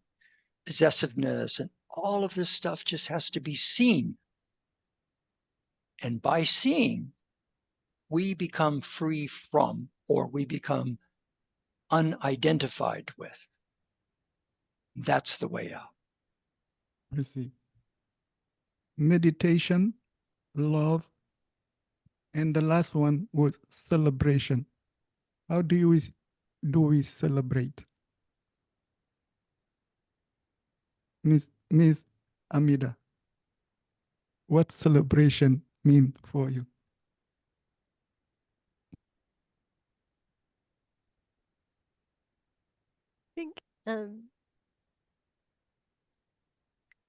C: possessiveness, and all of this stuff just has to be seen. And by seeing, we become free from, or we become unidentified with. That's the way out.
A: I see. Meditation, love, and the last one was celebration. How do we celebrate? Miss Amida, what celebration mean for you?
B: I think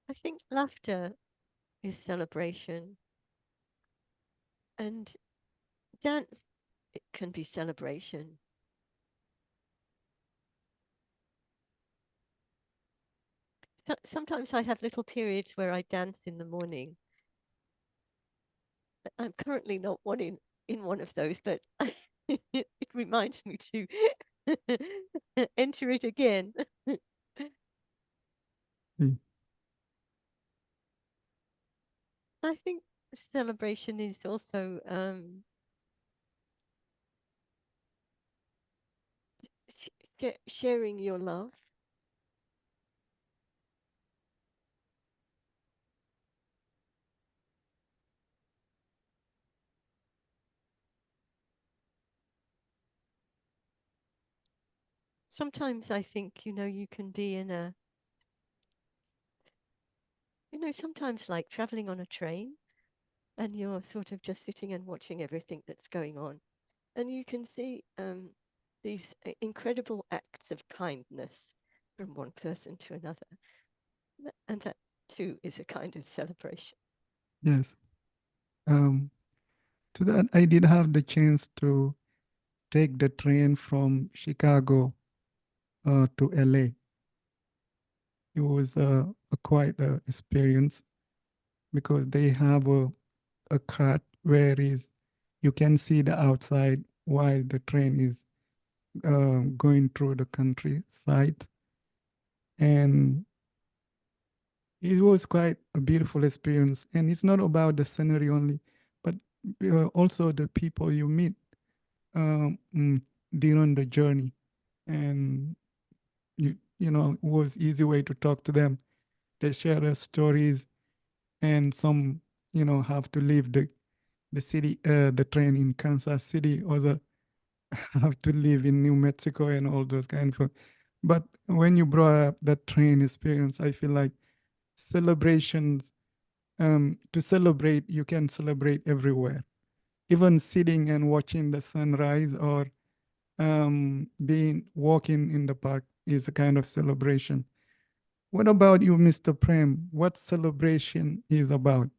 B: I think laughter is celebration, and dance, it can be celebration. Sometimes I have little periods where I dance in the morning. I'm currently not in one of those, but it reminds me to enter it again.
A: Mm.
B: I think celebration is also sharing your love. Sometimes I think, you can be in sometimes like traveling on a train and you're sort of just sitting and watching everything that's going on. And you can see these incredible acts of kindness from one person to another. And that too is a kind of celebration.
A: Yes. Um, to that, I did have the chance to take the train from Chicago to LA. It was a quite experience because they have a cart where is you can see the outside while the train is going through the countryside, and it was quite a beautiful experience. And it's not about the scenery only, but also the people you meet um, mm, during the journey, and it was easy way to talk to them. They share their stories, and some have to leave the city, the train in Kansas City, other have to live in New Mexico and all those kind of. But when you brought up that train experience, I feel like celebrations, to celebrate, you can celebrate everywhere. Even sitting and watching the sunrise or being walking in the park is a kind of celebration. What about you, Mr. Prem? What celebration is about?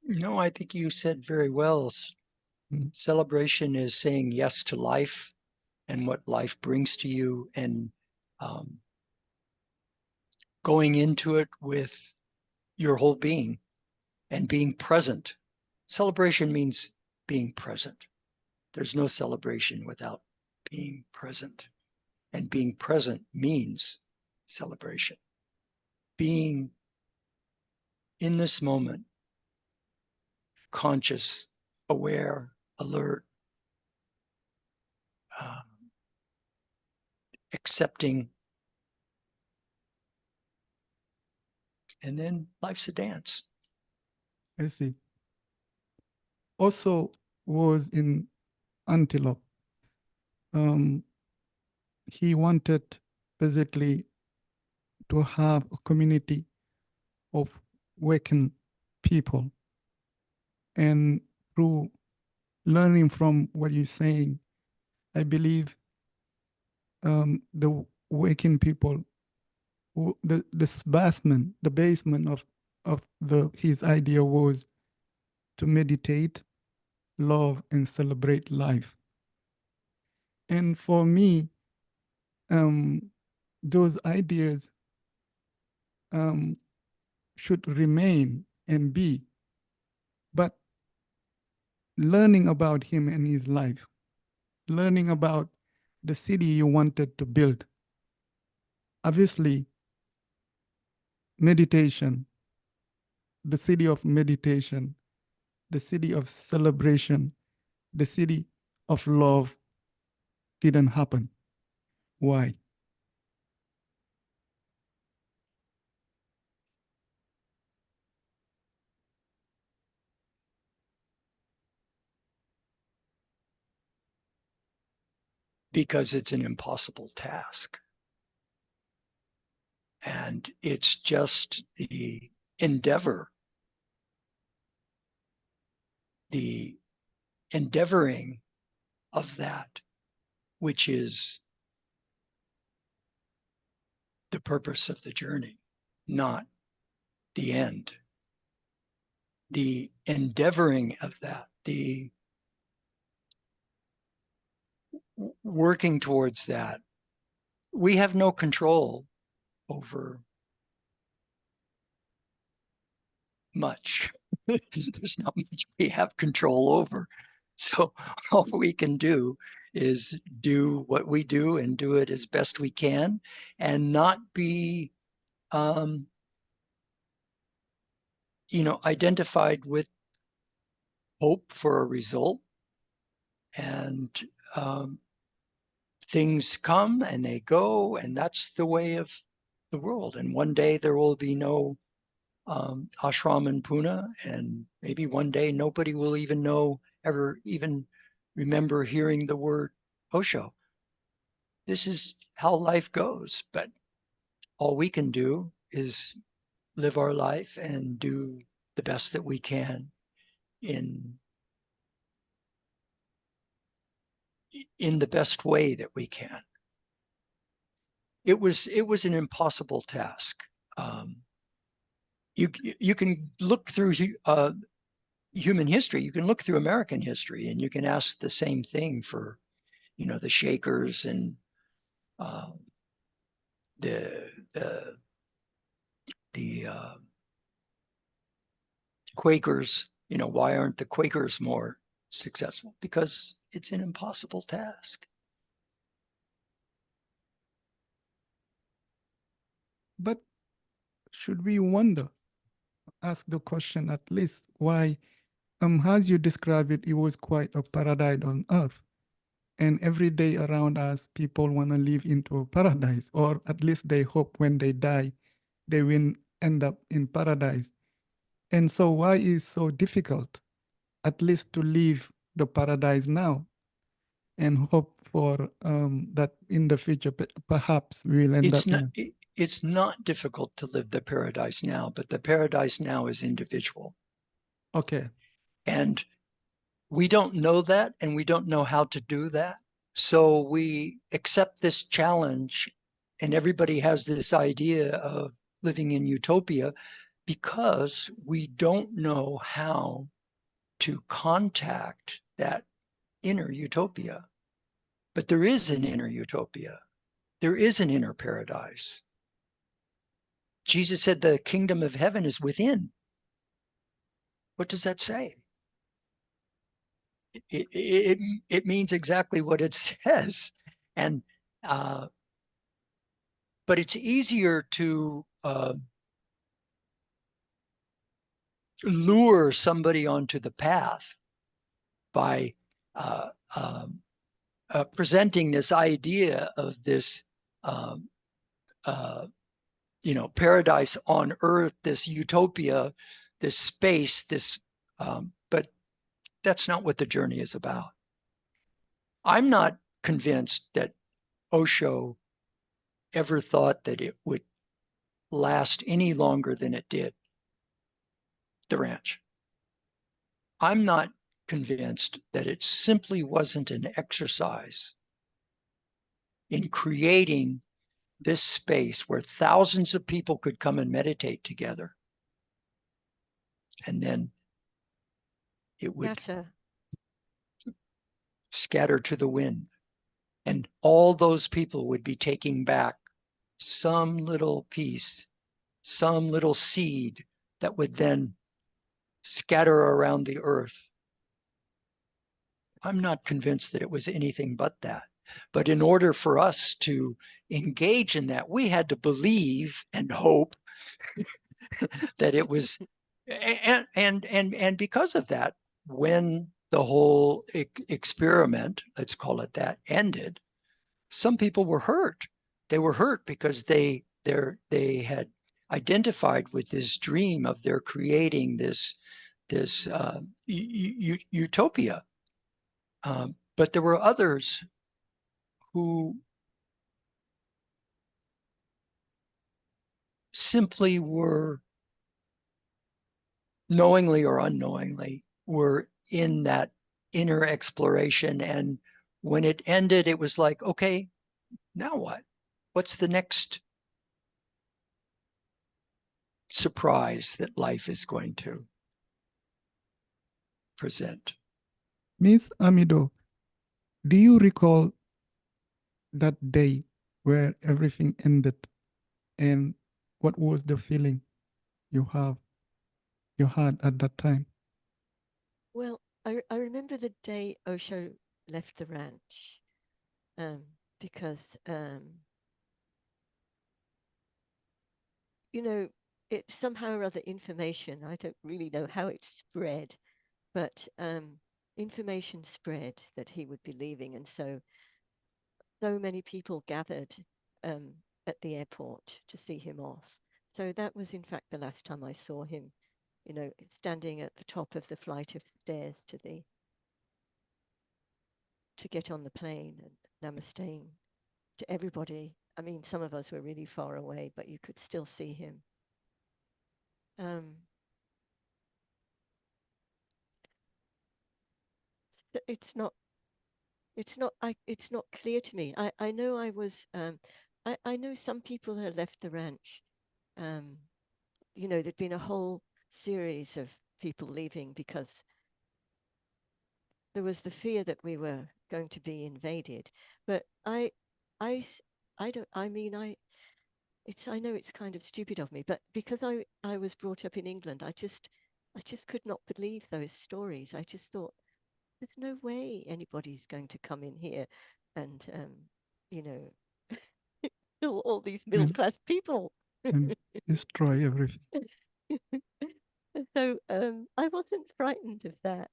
C: No, I think you said very well.
A: Mm.
C: Celebration is saying yes to life and what life brings to you, and um, going into it with your whole being and being present. Celebration means being present. There's no celebration without being present. And being present means celebration. Being in this moment, conscious, aware, alert, um, accepting, and then life's a dance.
A: I see. Also was in Antelope. Um, he wanted basically to have a community of waking people. And through learning from what you're saying, I believe the waking people, the basement of his idea was to meditate, love, and celebrate life. And for me, um, those ideas um, should remain and be. But learning about him and his life, learning about the city you wanted to build, obviously, meditation, the city of meditation, the city of celebration, the city of love didn't happen. Why?
C: Because it's an impossible task. And it's just the endeavor, the endeavoring of that, which is the purpose of the journey, not the end. The endeavoring of that, the working towards that, we have no control over much. There's not much we have control over. So all we can do is do what we do and do it as best we can, and not be identified with hope for a result. And things come and they go, and that's the way of the world. And one day there will be no ashram in Pune, and maybe one day nobody will even ever even remember hearing the word Osho. This is how life goes, but all we can do is live our life and do the best that we can in the best way that we can. It was an impossible task. You can look through human history. You can look through American history, and you can ask the same thing for the Shakers and the Quakers. Why aren't the Quakers more successful? Because it's an impossible task.
A: But should we wonder, ask the question at least, why, as you describe it, it was quite a paradise on earth. And every day around us, people want to live into a paradise, or at least they hope when they die, they will end up in paradise. And so why is so difficult, at least to live the paradise now? and hope for that in the future, perhaps we'll end up in.
C: It's not difficult to live the paradise now, but the paradise now is individual.
A: Okay.
C: And we don't know that, and we don't know how to do that. So we accept this challenge, and everybody has this idea of living in utopia because we don't know how to contact that inner utopia. But there is an inner utopia. There is an inner paradise. Jesus said the kingdom of heaven is within. What does that say? It means exactly what it says. And but it's easier to lure somebody onto the path by presenting this idea of this paradise on earth, this utopia, this space, this but that's not what the journey is about. I'm not convinced that Osho ever thought that it would last any longer than it did, the ranch. I'm not convinced that it simply wasn't an exercise in creating this space where thousands of people could come and meditate together. And then it would scatter to the wind. And all those people would be taking back some little piece, some little seed that would then scatter around the earth. I'm not convinced that it was anything but that. But in order for us to engage in that, we had to believe and hope that it was, and because of that, when the whole experiment, let's call it that, ended, some people were hurt. They were hurt because they had identified with this dream of their creating this utopia. But there were others who simply were, knowingly or unknowingly, were in that inner exploration. And when it ended, it was like, okay, now what? What's the next surprise that life is going to present?
A: Miss Amido, do you recall that day where everything ended, and what was the feeling you had at that time?
B: Well, I remember the day Osho left the ranch, because it somehow or other information. I don't really know how it spread, but information spread that he would be leaving, and so many people gathered at the airport to see him off. So that was, in fact, the last time I saw him, standing at the top of the flight of stairs to get on the plane and namasteing to everybody. I mean, some of us were really far away, but you could still see him. It's not clear to me. I know I was I know some people had left the ranch. There'd been a whole series of people leaving because there was the fear that we were going to be invaded. But I don't. I mean, I know it's kind of stupid of me, but because I was brought up in England, I just could not believe those stories. I just thought there's no way anybody's going to come in here and you know kill all these middle
A: And,
B: class people.
A: and destroy everything.
B: So I wasn't frightened of that.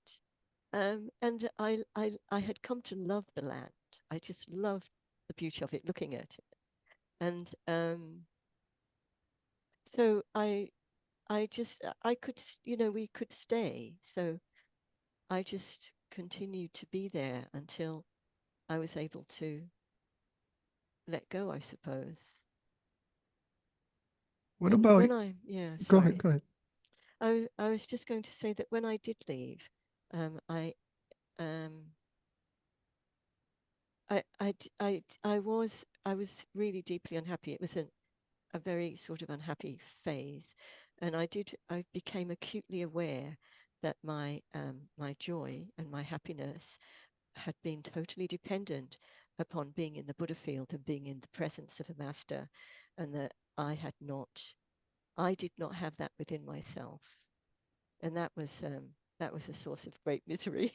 B: And I had come to love the land. I just loved the beauty of it, looking at it. And so I could, we could stay. So I just continued to be there until I was able to let go, I suppose.
A: What
B: And
A: about,
B: when yeah,
A: go ahead,
B: sorry.
A: go ahead.
B: I was just going to say that when I did leave, I um, I was really deeply unhappy. It was a very sort of unhappy phase, and I became acutely aware that my joy and my happiness had been totally dependent upon being in the Buddha field and being in the presence of a master, and that I did not have that within myself, and that was a source of great misery,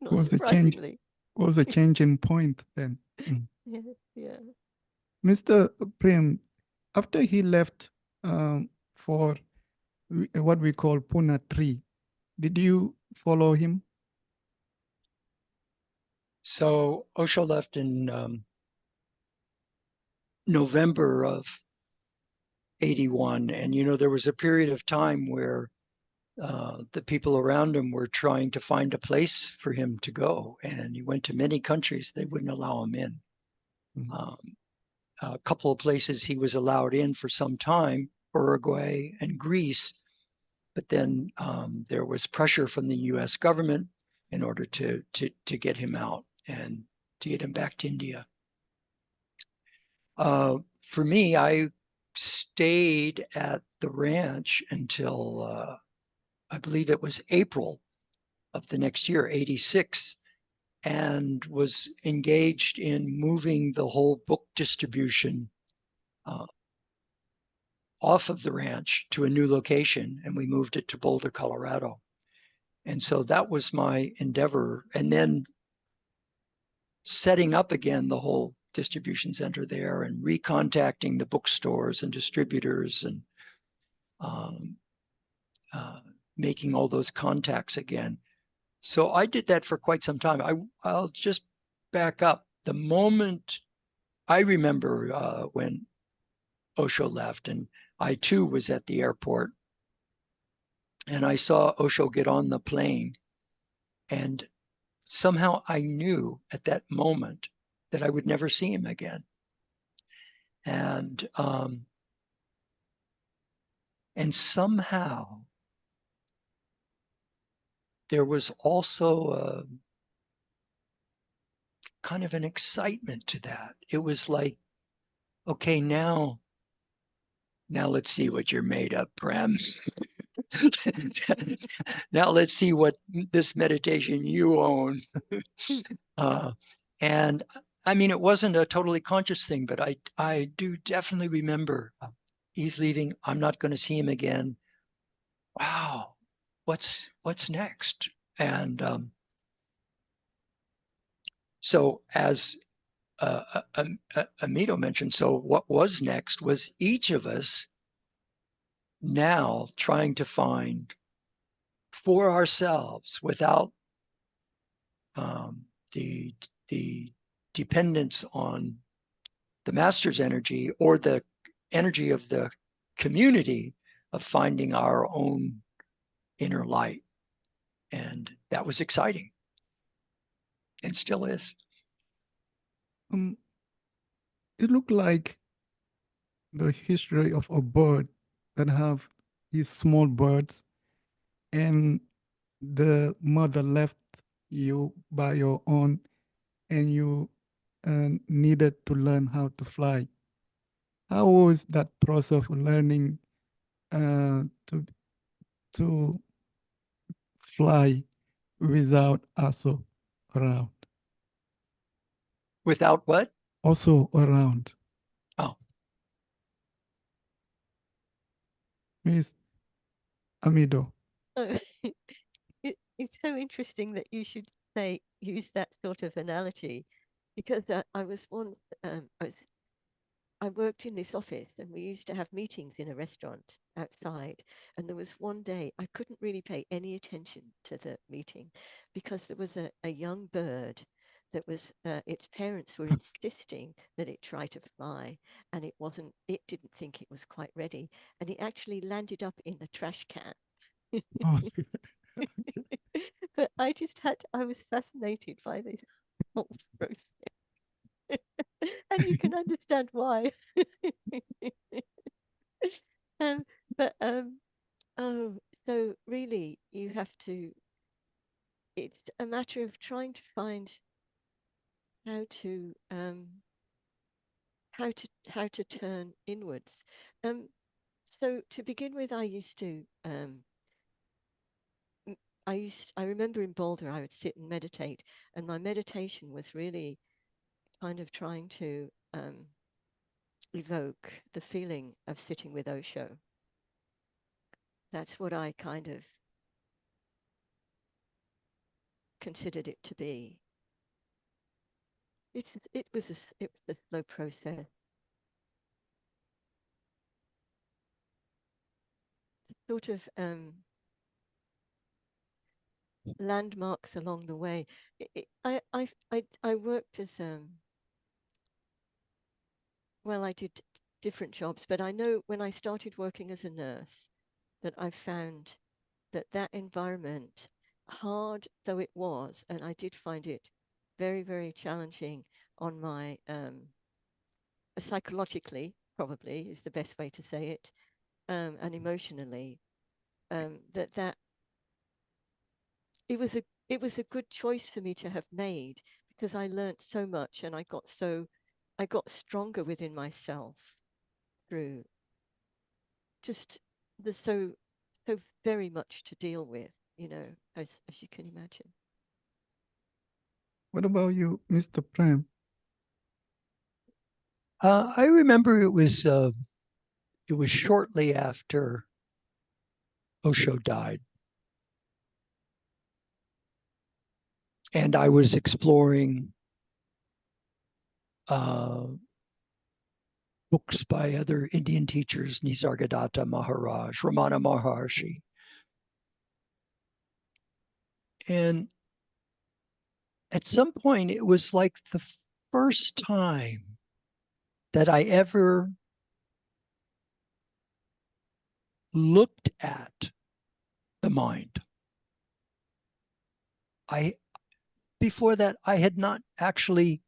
B: not
A: What was the change?
B: surprisingly.
A: What was the changing point then? Mm.
B: Yeah, yeah.
A: Mr. Prem, after he left for what we call Puna Tree, did you follow him?
C: So Osho left in November of 81. And, there was a period of time where the people around him were trying to find a place for him to go. And he went to many countries. They wouldn't allow him in.
A: Mhm.
C: A couple of places he was allowed in for some time, Uruguay and Greece. But then there was pressure from the US government in order to get him out and to get him back to India. For me, I stayed at the ranch until I believe it was April of the next year, 86, and was engaged in moving the whole book distribution uh, off of the ranch to a new location, and we moved it to Boulder, Colorado. And so that was my endeavor. And then setting up again the whole distribution center there and recontacting the bookstores and distributors and um, uh, making all those contacts again. So I did that for quite some time. I'll just back up. The moment I remember when Osho left, and I too was at the airport, and I saw Osho get on the plane, and somehow I knew at that moment that I would never see him again. And somehow there was also a kind of an excitement to that. It was like, okay, now let's see what you're made of, Prem. Now let's see what this meditation you own. uh, and I mean, it wasn't a totally conscious thing, but I do definitely remember he's leaving. I'm not going to see him again. Wow, what's next? And so as Amido mentioned, so what was next was each of us now trying to find for ourselves without um, the dependence on the master's energy or the energy of the community, of finding our own inner light. And that was exciting and still is.
A: Um, it looked like the history of a bird that have these small birds, and the mother left you by your own, and you needed to learn how to fly. How was that process of learning to fly without also around?
C: Without what?
A: Also around.
C: Oh,
A: Miss Amido.
B: Oh, it's so interesting that you should use that sort of analogy, because I was once I worked in this office, and we used to have meetings in a restaurant outside. And there was one day I couldn't really pay any attention to the meeting because there was a young bird that was, its parents were insisting that it try to fly, and it didn't think it was quite ready. And it actually landed up in the trash can.
A: Oh,
B: But I was fascinated by this. whole process. And you can understand why. um, but oh, so really you have to, it's a matter of trying to find how to how to turn inwards. Um, so to begin with, I remember in Boulder I would sit and meditate, and my meditation was really kind of trying to evoke the feeling of sitting with Osho. That's what I kind of considered it to be. It was a slow process, sort of landmarks along the way. I worked as well, I did different jobs, but I know when I started working as a nurse that I found that environment, hard though it was, and I did find it very, very challenging on my psychologically, probably is the best way to say it, and emotionally, that it was a good choice for me to have made because I learnt so much and I got stronger within myself through just there's so very much to deal with, as you can imagine.
A: What about you, Mr. Prem?
C: I remember it was shortly after Osho died, and I was exploring books by other Indian teachers, Nisargadatta Maharaj, Ramana Maharshi. And at some point, it was like the first time that I ever looked at the mind. Before that, I had not actually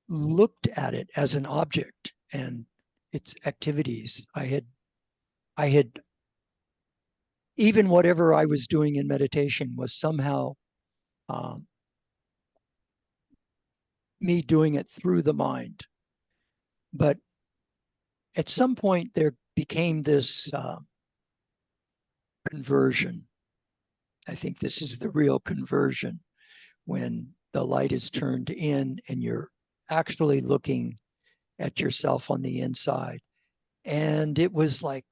C: looked at it as an object and its activities. I had even whatever I was doing in meditation was somehow me doing it through the mind. But at some point, there became this conversion. I think this is the real conversion when the light is turned in and you're actually looking at yourself on the inside. And it was like,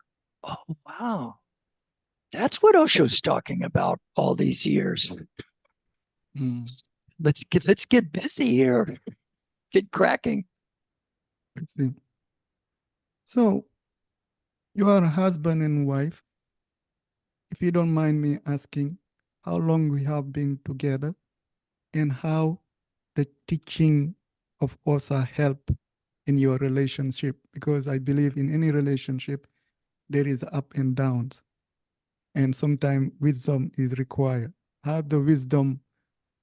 C: oh, wow, that's what Osho's talking about all these years. Let's get busy here, get cracking.
A: I see. So you are a husband and wife. If you don't mind me asking, how long we have been together and how the teaching of OSA help in your relationship? Because I believe in any relationship, there is up and downs. And sometimes wisdom is required. How the wisdom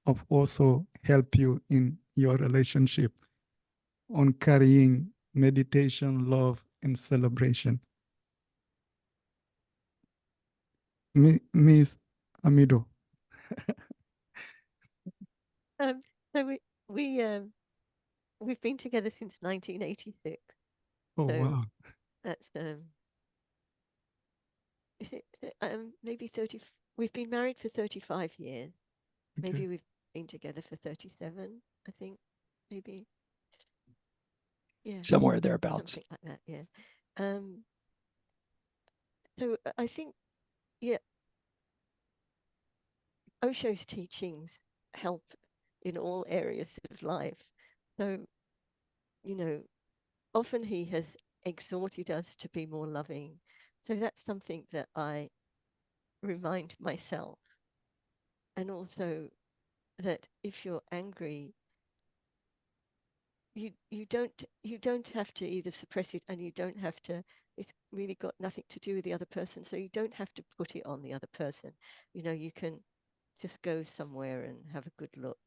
A: of also help you in your relationship on carrying meditation, love, and celebration. Miss Amido.
B: Um, so we've been together since 1986.
A: Oh,
B: So
A: wow.
B: that's maybe 30. We've been married for 35 years.
A: Okay.
B: Maybe we've been together for 37. I think maybe, yeah,
C: Somewhere thereabouts.
B: something like that. Yeah. Um, so I think, yeah, Osho's teachings help in all areas of life. So, you know, often he has exhorted us to be more loving. So that's something that I remind myself. And also that if you're angry, you don't have to either suppress it and you don't have to, it's really got nothing to do with the other person. So you don't have to put it on the other person. You can just go somewhere and have a good look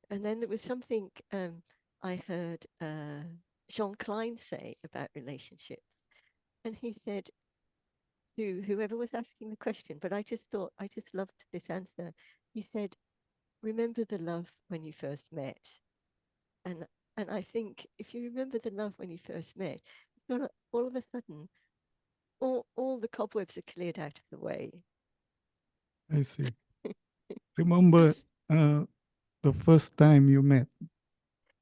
B: And then there was something I heard Jean Klein say about relationships. And he said to whoever was asking the question, but I just thought, I just loved this answer. He said, remember the love when you first met. And and I think if you remember the love when you first met, all of a sudden, all the cobwebs are cleared out of the way.
A: I see. Remember the first time you met,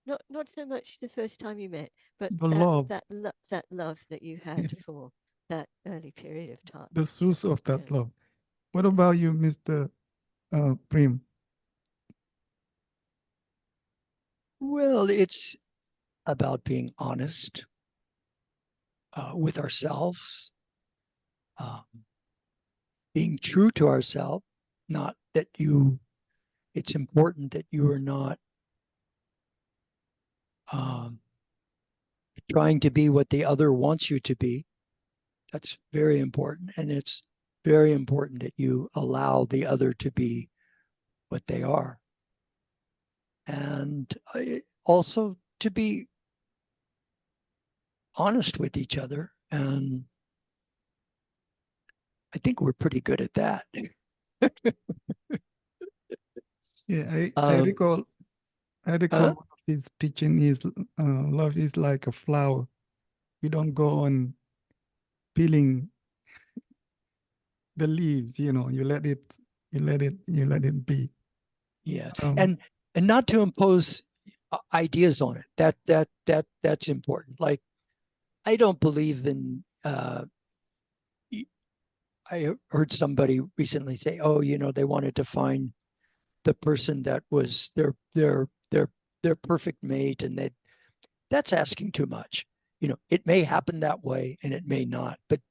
B: Not so much the first time you met, but
A: the love,
B: that love that you had for that early period of time.
A: the source of that
B: Yeah.
A: love. What
B: Yes.
A: about you, Mr. Prem?
C: Well, it's about being honest with ourselves, um, being true to ourselves, not that it's important that you are not um, trying to be what the other wants you to be. That's very important. And it's very important that you allow the other to be what they are. And also to be honest with each other. And I think we're pretty good at that.
A: Yeah,
C: Um,
A: I recall
C: huh?
A: one of his teaching is love is like a flower. You don't go on peeling the leaves, you let it be.
C: Yeah.
A: Um,
C: And not to impose ideas on it. That's important. Like I don't believe in I heard somebody recently say, "Oh, they wanted to find the person that was their perfect mate," and that's asking too much. It may happen that way, and it may not. But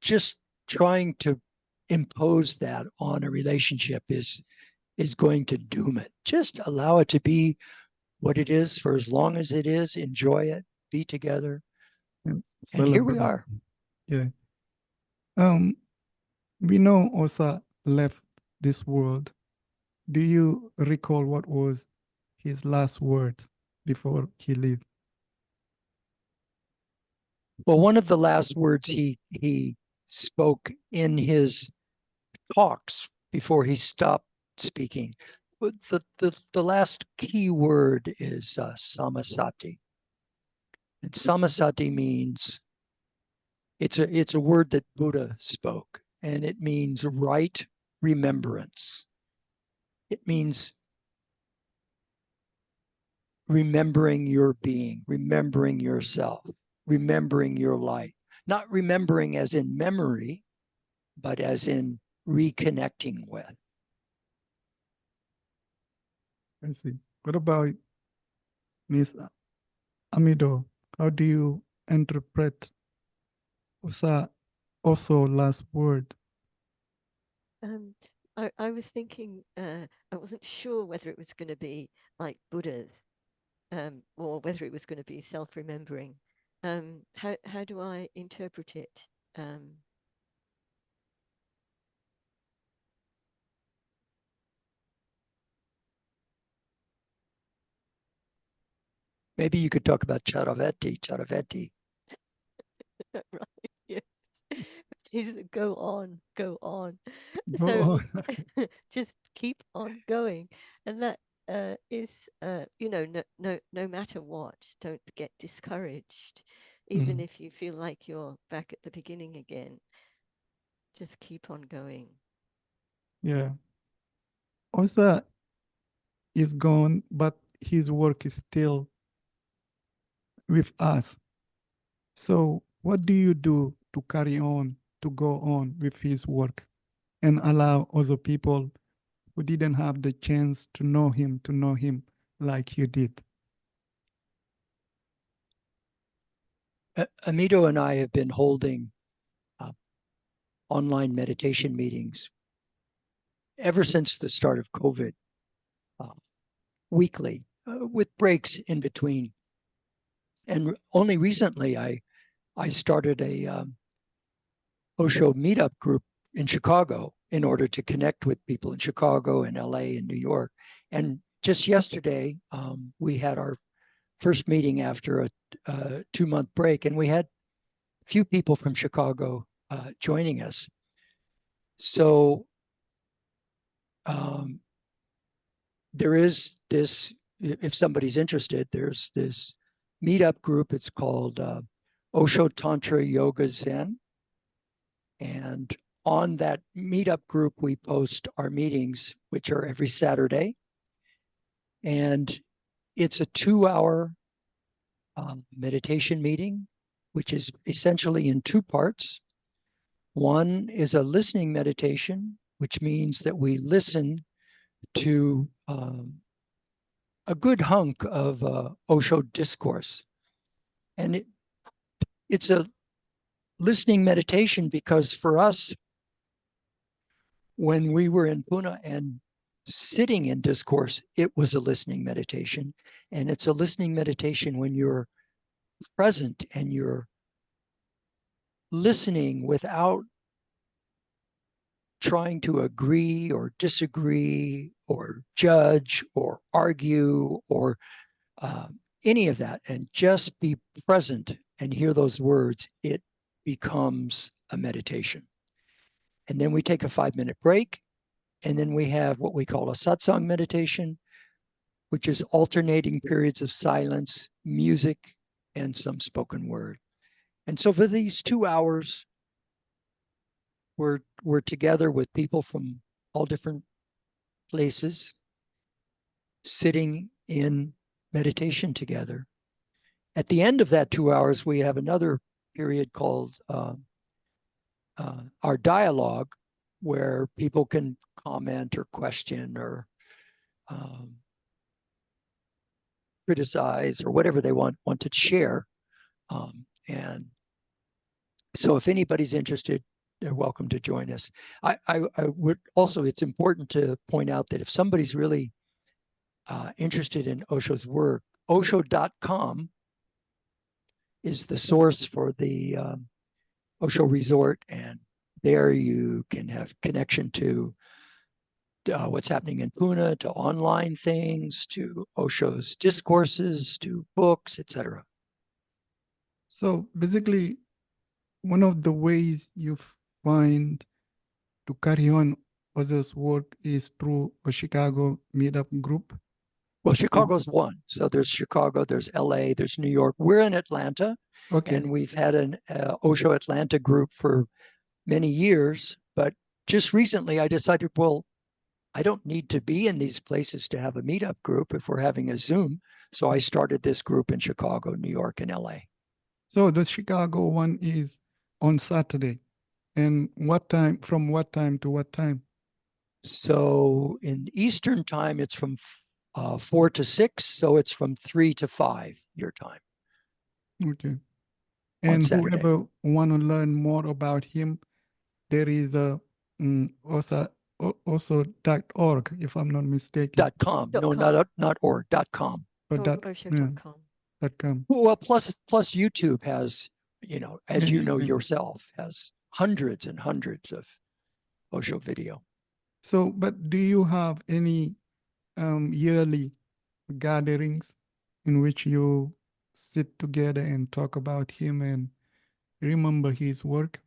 C: just trying to impose that on a relationship is going to doom it. Just allow it to be what it is for as long as it is. Enjoy it, be together,
A: and
C: and here we
A: celebrate.
C: are.
A: Yeah. Um, we know Osa left this world. Do you recall what was his last words before he left?
C: Well, one of the last words he spoke in his talks before he stopped speaking. The last key word is samasati. And samasati means it's a word that Buddha spoke, and it means right remembrance. It means remembering your being, remembering yourself, remembering your light. Not remembering as in memory, but as in reconnecting with.
A: I see. What about Miss Amido? How do you interpret Osa also last word?
B: Um, I was thinking, I wasn't sure whether it was going to be like Buddha's, or whether it was going to be self-remembering. How do I interpret it? Um,
C: Maybe you could talk about Charaveti.
B: right, yes. Please go on, go on.
A: Go
B: So
A: on.
B: just keep on going, and that is, no matter what, don't get discouraged, even
A: Mm,
B: if you feel like you're back at the beginning again. Just keep on going.
A: yeah. Osa is gone, but his work is still with us. So, what do you do to carry on, to go on with his work and allow other people who didn't have the chance to know him like you did?
C: Amido and I have been holding uh, online meditation meetings ever since the start of COVID, uh, weekly, with breaks in between. And only recently, I started a Osho meetup group in Chicago in order to connect with people in Chicago and LA and New York. And just yesterday, we had our first meeting after a 2-month break, and we had a few people from Chicago joining us. So there is this, if somebody's interested, there's this meetup group. It's called Osho Tantra Yoga Zen. And on that meetup group, we post our meetings, which are every Saturday. And it's a 2-hour meditation meeting, which is essentially in 2 parts. One is a listening meditation, which means that we listen to a good hunk of Osho discourse. And it's a listening meditation because for us, when we were in Pune and sitting in discourse, it was a listening meditation. And it's a listening meditation when you're present and you're listening without trying to agree or disagree or judge or argue or any of that, and just be present and hear those words. It becomes a meditation. And then we take a 5-minute break. And then we have what we call a satsang meditation, which is alternating periods of silence, music, and some spoken word. And so for these 2 hours, we're together with people from all different places, sitting in meditation together. At the end of that 2 hours, we have another period called our dialogue, where people can comment or question or criticize or whatever they want to share. And so if anybody's interested, they're welcome to join us. I would also, it's important to point out that if somebody's really interested in Osho's work, Osho.com is the source for the Osho Resort, and there you can have connection to what's happening in Pune, to online things, to Osho's discourses, to books, etc.
A: So basically, one of the ways you find to carry on others' work is through a Chicago meetup group.
C: Well, Chicago's one. So there's Chicago, there's LA, there's New York. We're in Atlanta,
A: Okay.
C: and we've had an Osho Atlanta group for many years. But just recently, I decided, well, I don't need to be in these places to have a meetup group if we're having a Zoom. So I started this group in Chicago, New York, and LA.
A: So the Chicago one is on Saturday. And what time, from what time to what time?
C: So in Eastern time, it's from 4 to 6. So it's from 3 to 5 your time.
A: Okay. And whoever want to learn more about him, there is a also.org, if I'm not mistaken.
C: .com.
B: Dot
C: No,
B: com.
C: not org. .com.
A: Or
B: Osho.com.
A: .com.
C: Well, plus YouTube has, as you know
A: Yeah.
C: yourself, has hundreds and hundreds of Osho video.
A: So, but do you have any yearly gatherings in which you sit together and talk about him and remember his work?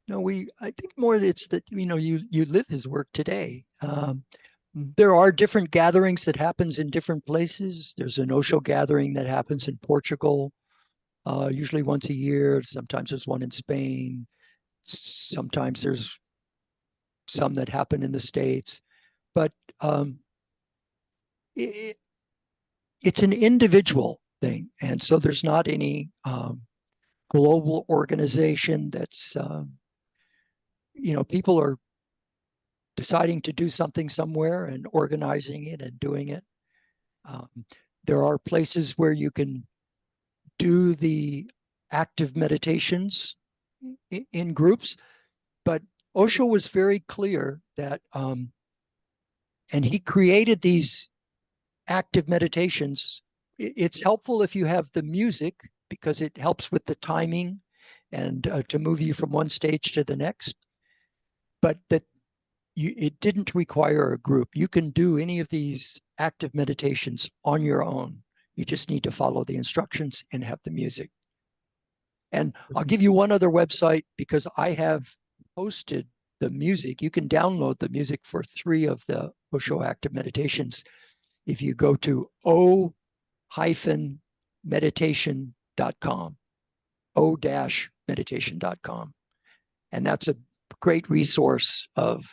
C: No, I think more it's that, you live his work today. There are different gatherings that happens in different places. There's an Osho gathering that happens in Portugal, usually once a year. Sometimes there's one in Spain. Sometimes there's some that happen in the States. But it's an individual thing. And so there's not any global organization that's, people are deciding to do something somewhere and organizing it and doing it. There are places where you can do the active meditations in groups, but Osho was very clear that, and he created these active meditations. It's helpful if you have the music because it helps with the timing and to move you from one stage to the next, but that it didn't require a group. You can do any of these active meditations on your own. You just need to follow the instructions and have the music. And I'll give you one other website because I have posted the music. You can download the music for 3 of the Osho active meditations. If you go to o-meditation.com, o-meditation.com. And that's a great resource of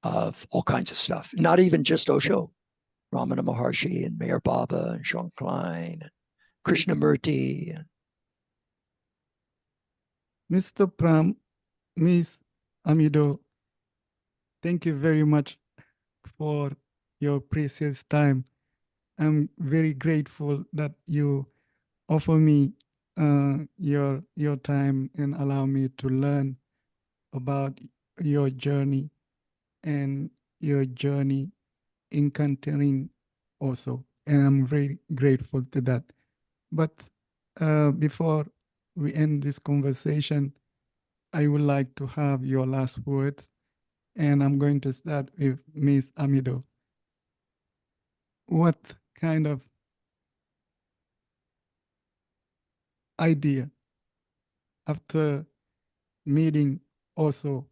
C: all kinds of stuff, not even just Osho, Ramana Maharshi and Mayor Baba and Sean Klein and Krishnamurti.
A: Mr. Prem, Miss Amido, thank you very much for your precious time. I'm very grateful that you offer me your time and allow me to learn about your journey and your journey encountering also. And I'm very grateful to that. But before we end this conversation, I would like to have your last words. And I'm going to start with Miss Amido. What kind of idea after meeting also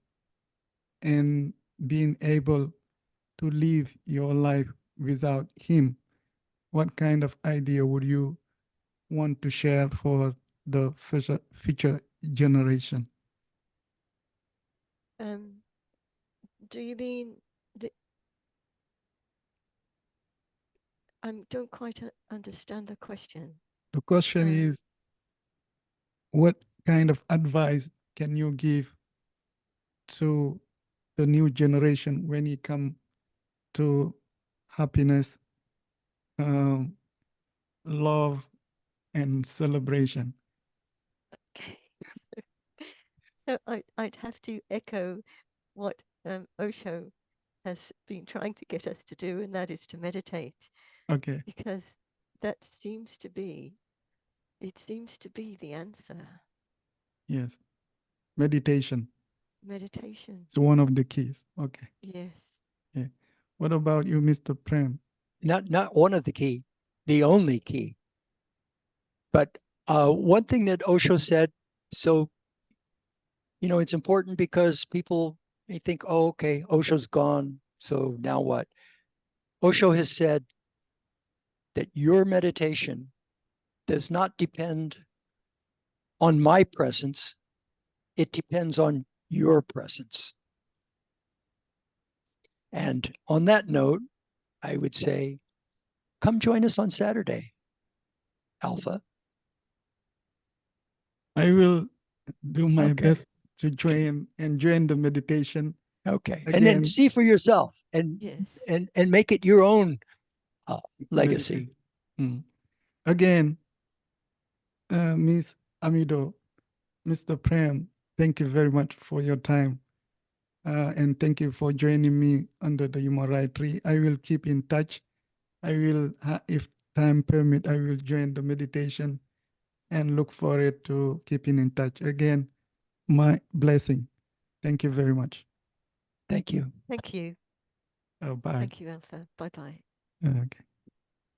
A: and being able to live your life without him, what kind of idea would you want to share for the future generation?
B: Do you mean the, I don't quite understand the question.
A: The question is, what kind of advice can you give to the new generation when it comes to happiness, um, love, and celebration?
B: Okay. So I'd have to echo what Osho has been trying to get us to do, and that is to meditate.
A: Okay.
B: Because that seems to be, it seems to be the answer.
A: Yes. Meditation.
B: Meditation.
A: It's one of the keys. Okay.
B: Yes.
A: Yeah. What about you, Mr. Prem?
C: Not one of the key, the only key. But one thing that Osho said, so, it's important because people may think, oh, okay, Osho's gone, so now what? Osho has said that your meditation does not depend on my presence, it depends on your presence. And on that note, I would say, come join us on Saturday, Alpha.
A: I will do my
C: Okay.
A: best to join the meditation.
C: Okay.
A: Again,
C: And then see for yourself and
B: Yes.
C: and make it your own legacy.
A: Again, Miss Amido, Mr. Prem, thank you very much for your time. And thank you for joining me under the Human Rights Tree. I will keep in touch. I will, if time permit, I will join the meditation and look forward to keeping in touch. Again, my blessing. Thank you very much.
C: Thank you.
B: Thank you.
A: Bye.
B: Thank you, Alpha. Bye-bye.
A: Okay.